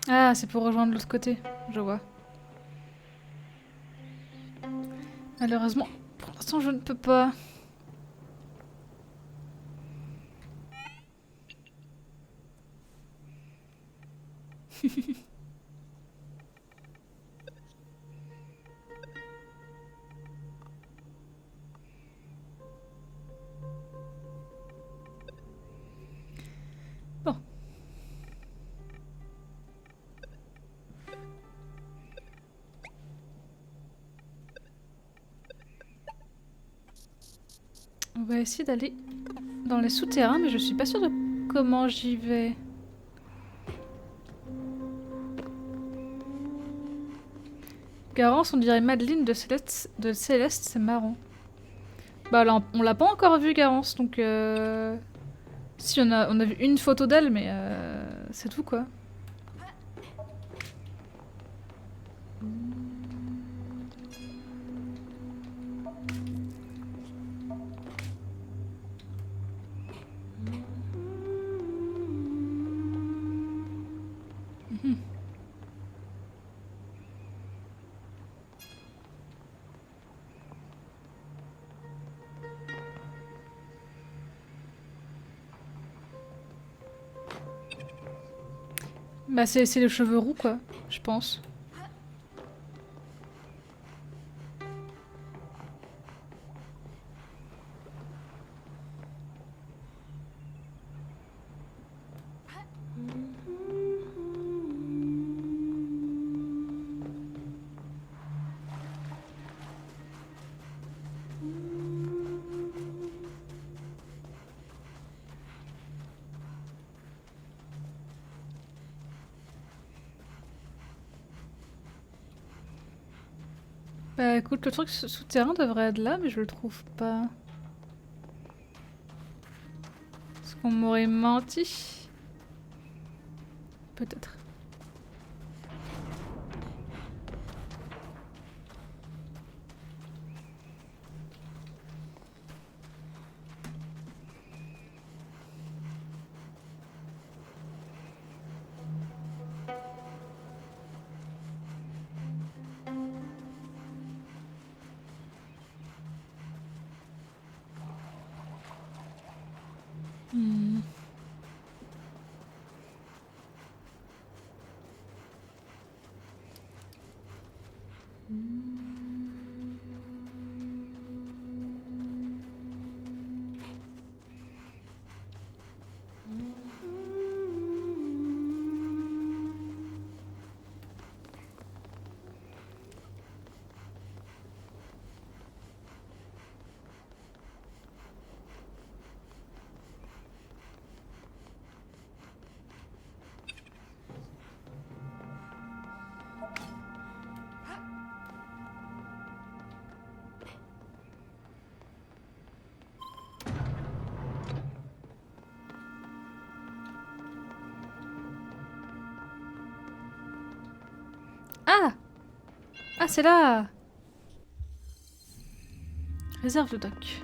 Ah, c'est pour rejoindre l'autre côté, je vois. Malheureusement, pour l'instant, je ne peux pas. Bon. On va essayer d'aller dans les souterrains, mais je suis pas sûre de comment j'y vais. Garance, on dirait Madeleine de Céleste, c'est marrant. Bah là, on l'a pas encore vu Garance, donc si on a vu une photo d'elle, mais c'est tout quoi. Bah c'est les cheveux roux quoi, je pense. Bah écoute, le truc souterrain devrait être là, mais je le trouve pas. Est-ce qu'on m'aurait menti? Peut-être. Ah! Ah, c'est là! Réserve de dock.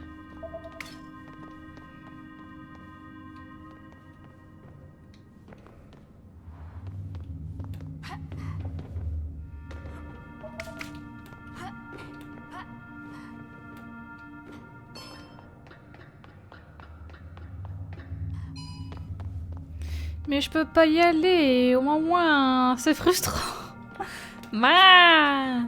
Mais je peux pas y aller, au moins, c'est frustrant. Ma.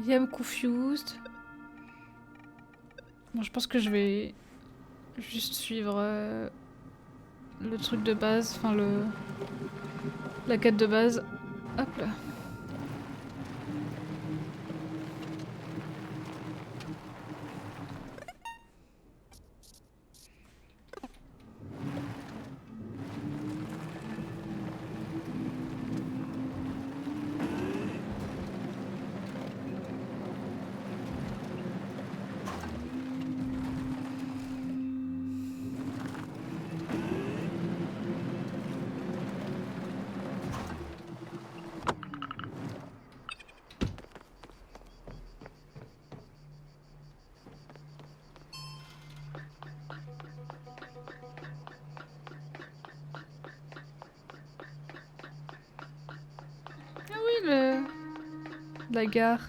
I am confused. Bon, je pense que je vais juste suivre le truc de base, enfin la quête de base. Hop là. Ah oui, la gare.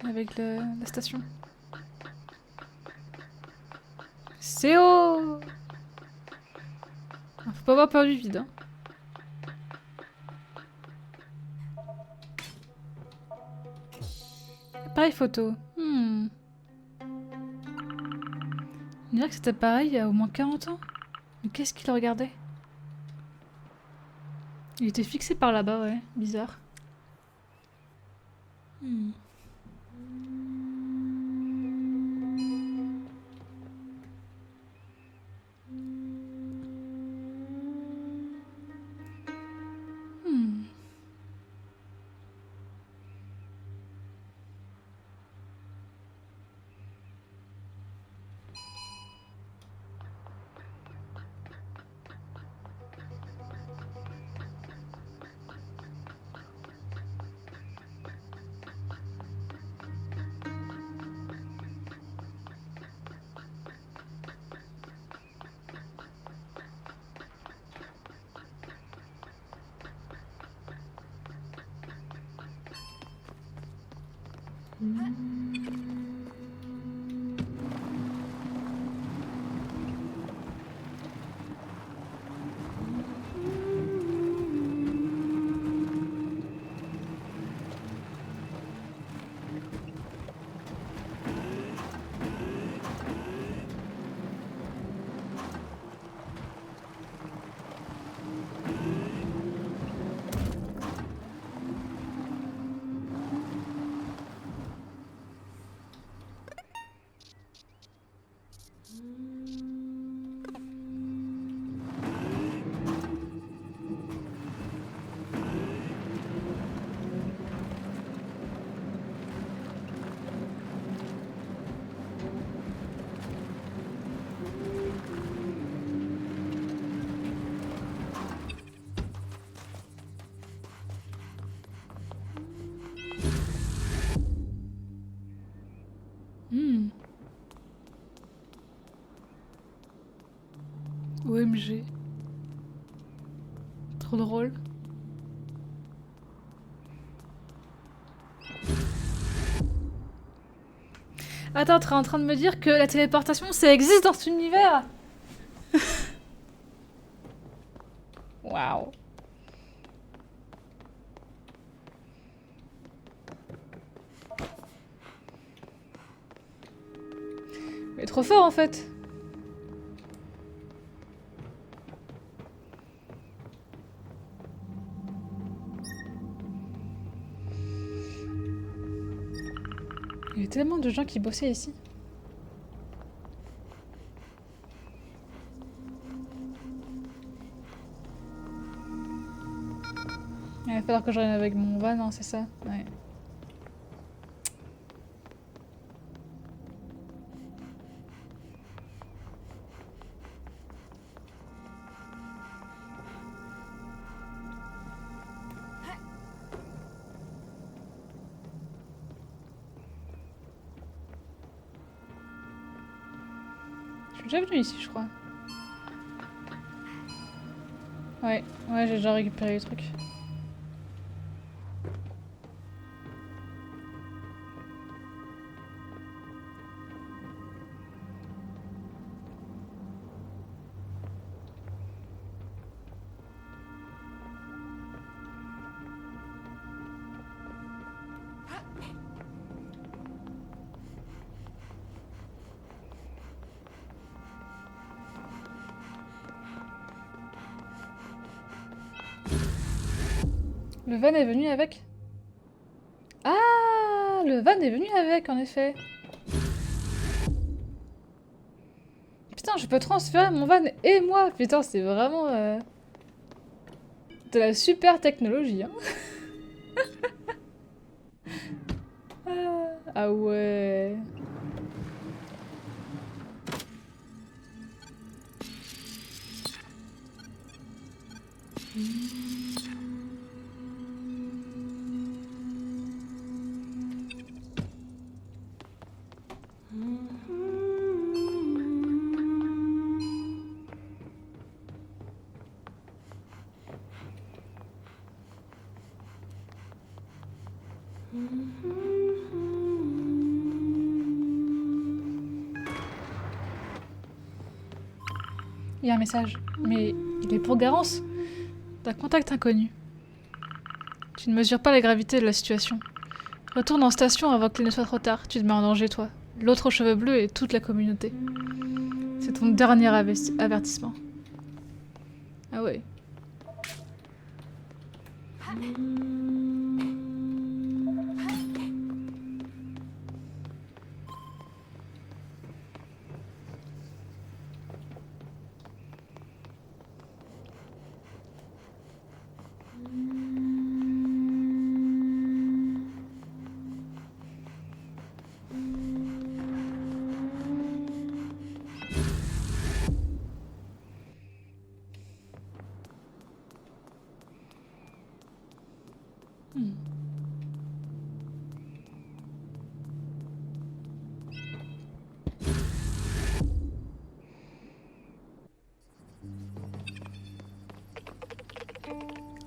Avec la station. C'est haut! Faut pas avoir peur du vide, hein. Appareil photo. On dirait que c'était pareil il y a au moins 40 ans. Mais qu'est-ce qu'il regardait? Il était fixé par là-bas, ouais. Bizarre. OMG. Trop drôle. Attends, t'es en train de me dire que la téléportation, ça existe dans cet univers? Waouh. Mais trop fort en fait. Il y a tellement de gens qui bossaient ici. Il va falloir que je revienne avec mon van, hein, c'est ça? Ouais. Je suis déjà venue ici, je crois. Ouais, j'ai déjà récupéré les trucs. Le van est venu avec? Ah, le van est venu avec, en effet. Putain, je peux transférer mon van et moi. Putain, c'est vraiment de la super technologie. Hein. Ah ouais. Il y a un message. Mais il est pour Garance. D'un contact inconnu. Tu ne mesures pas la gravité de la situation. Retourne en station avant qu'il ne soit trop tard. Tu te mets en danger, toi. L'autre aux cheveux bleus et toute la communauté. C'est ton dernier avertissement. Ah ouais.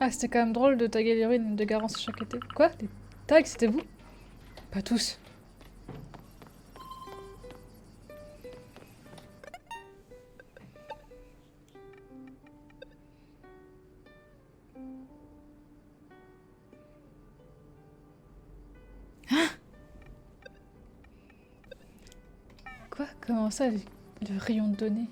Ah, c'était quand même drôle de taguer les ruines de Garance chaque été. Quoi? Les tags, c'était vous? Pas tous. Quoi? Comment ça, le rayon de données?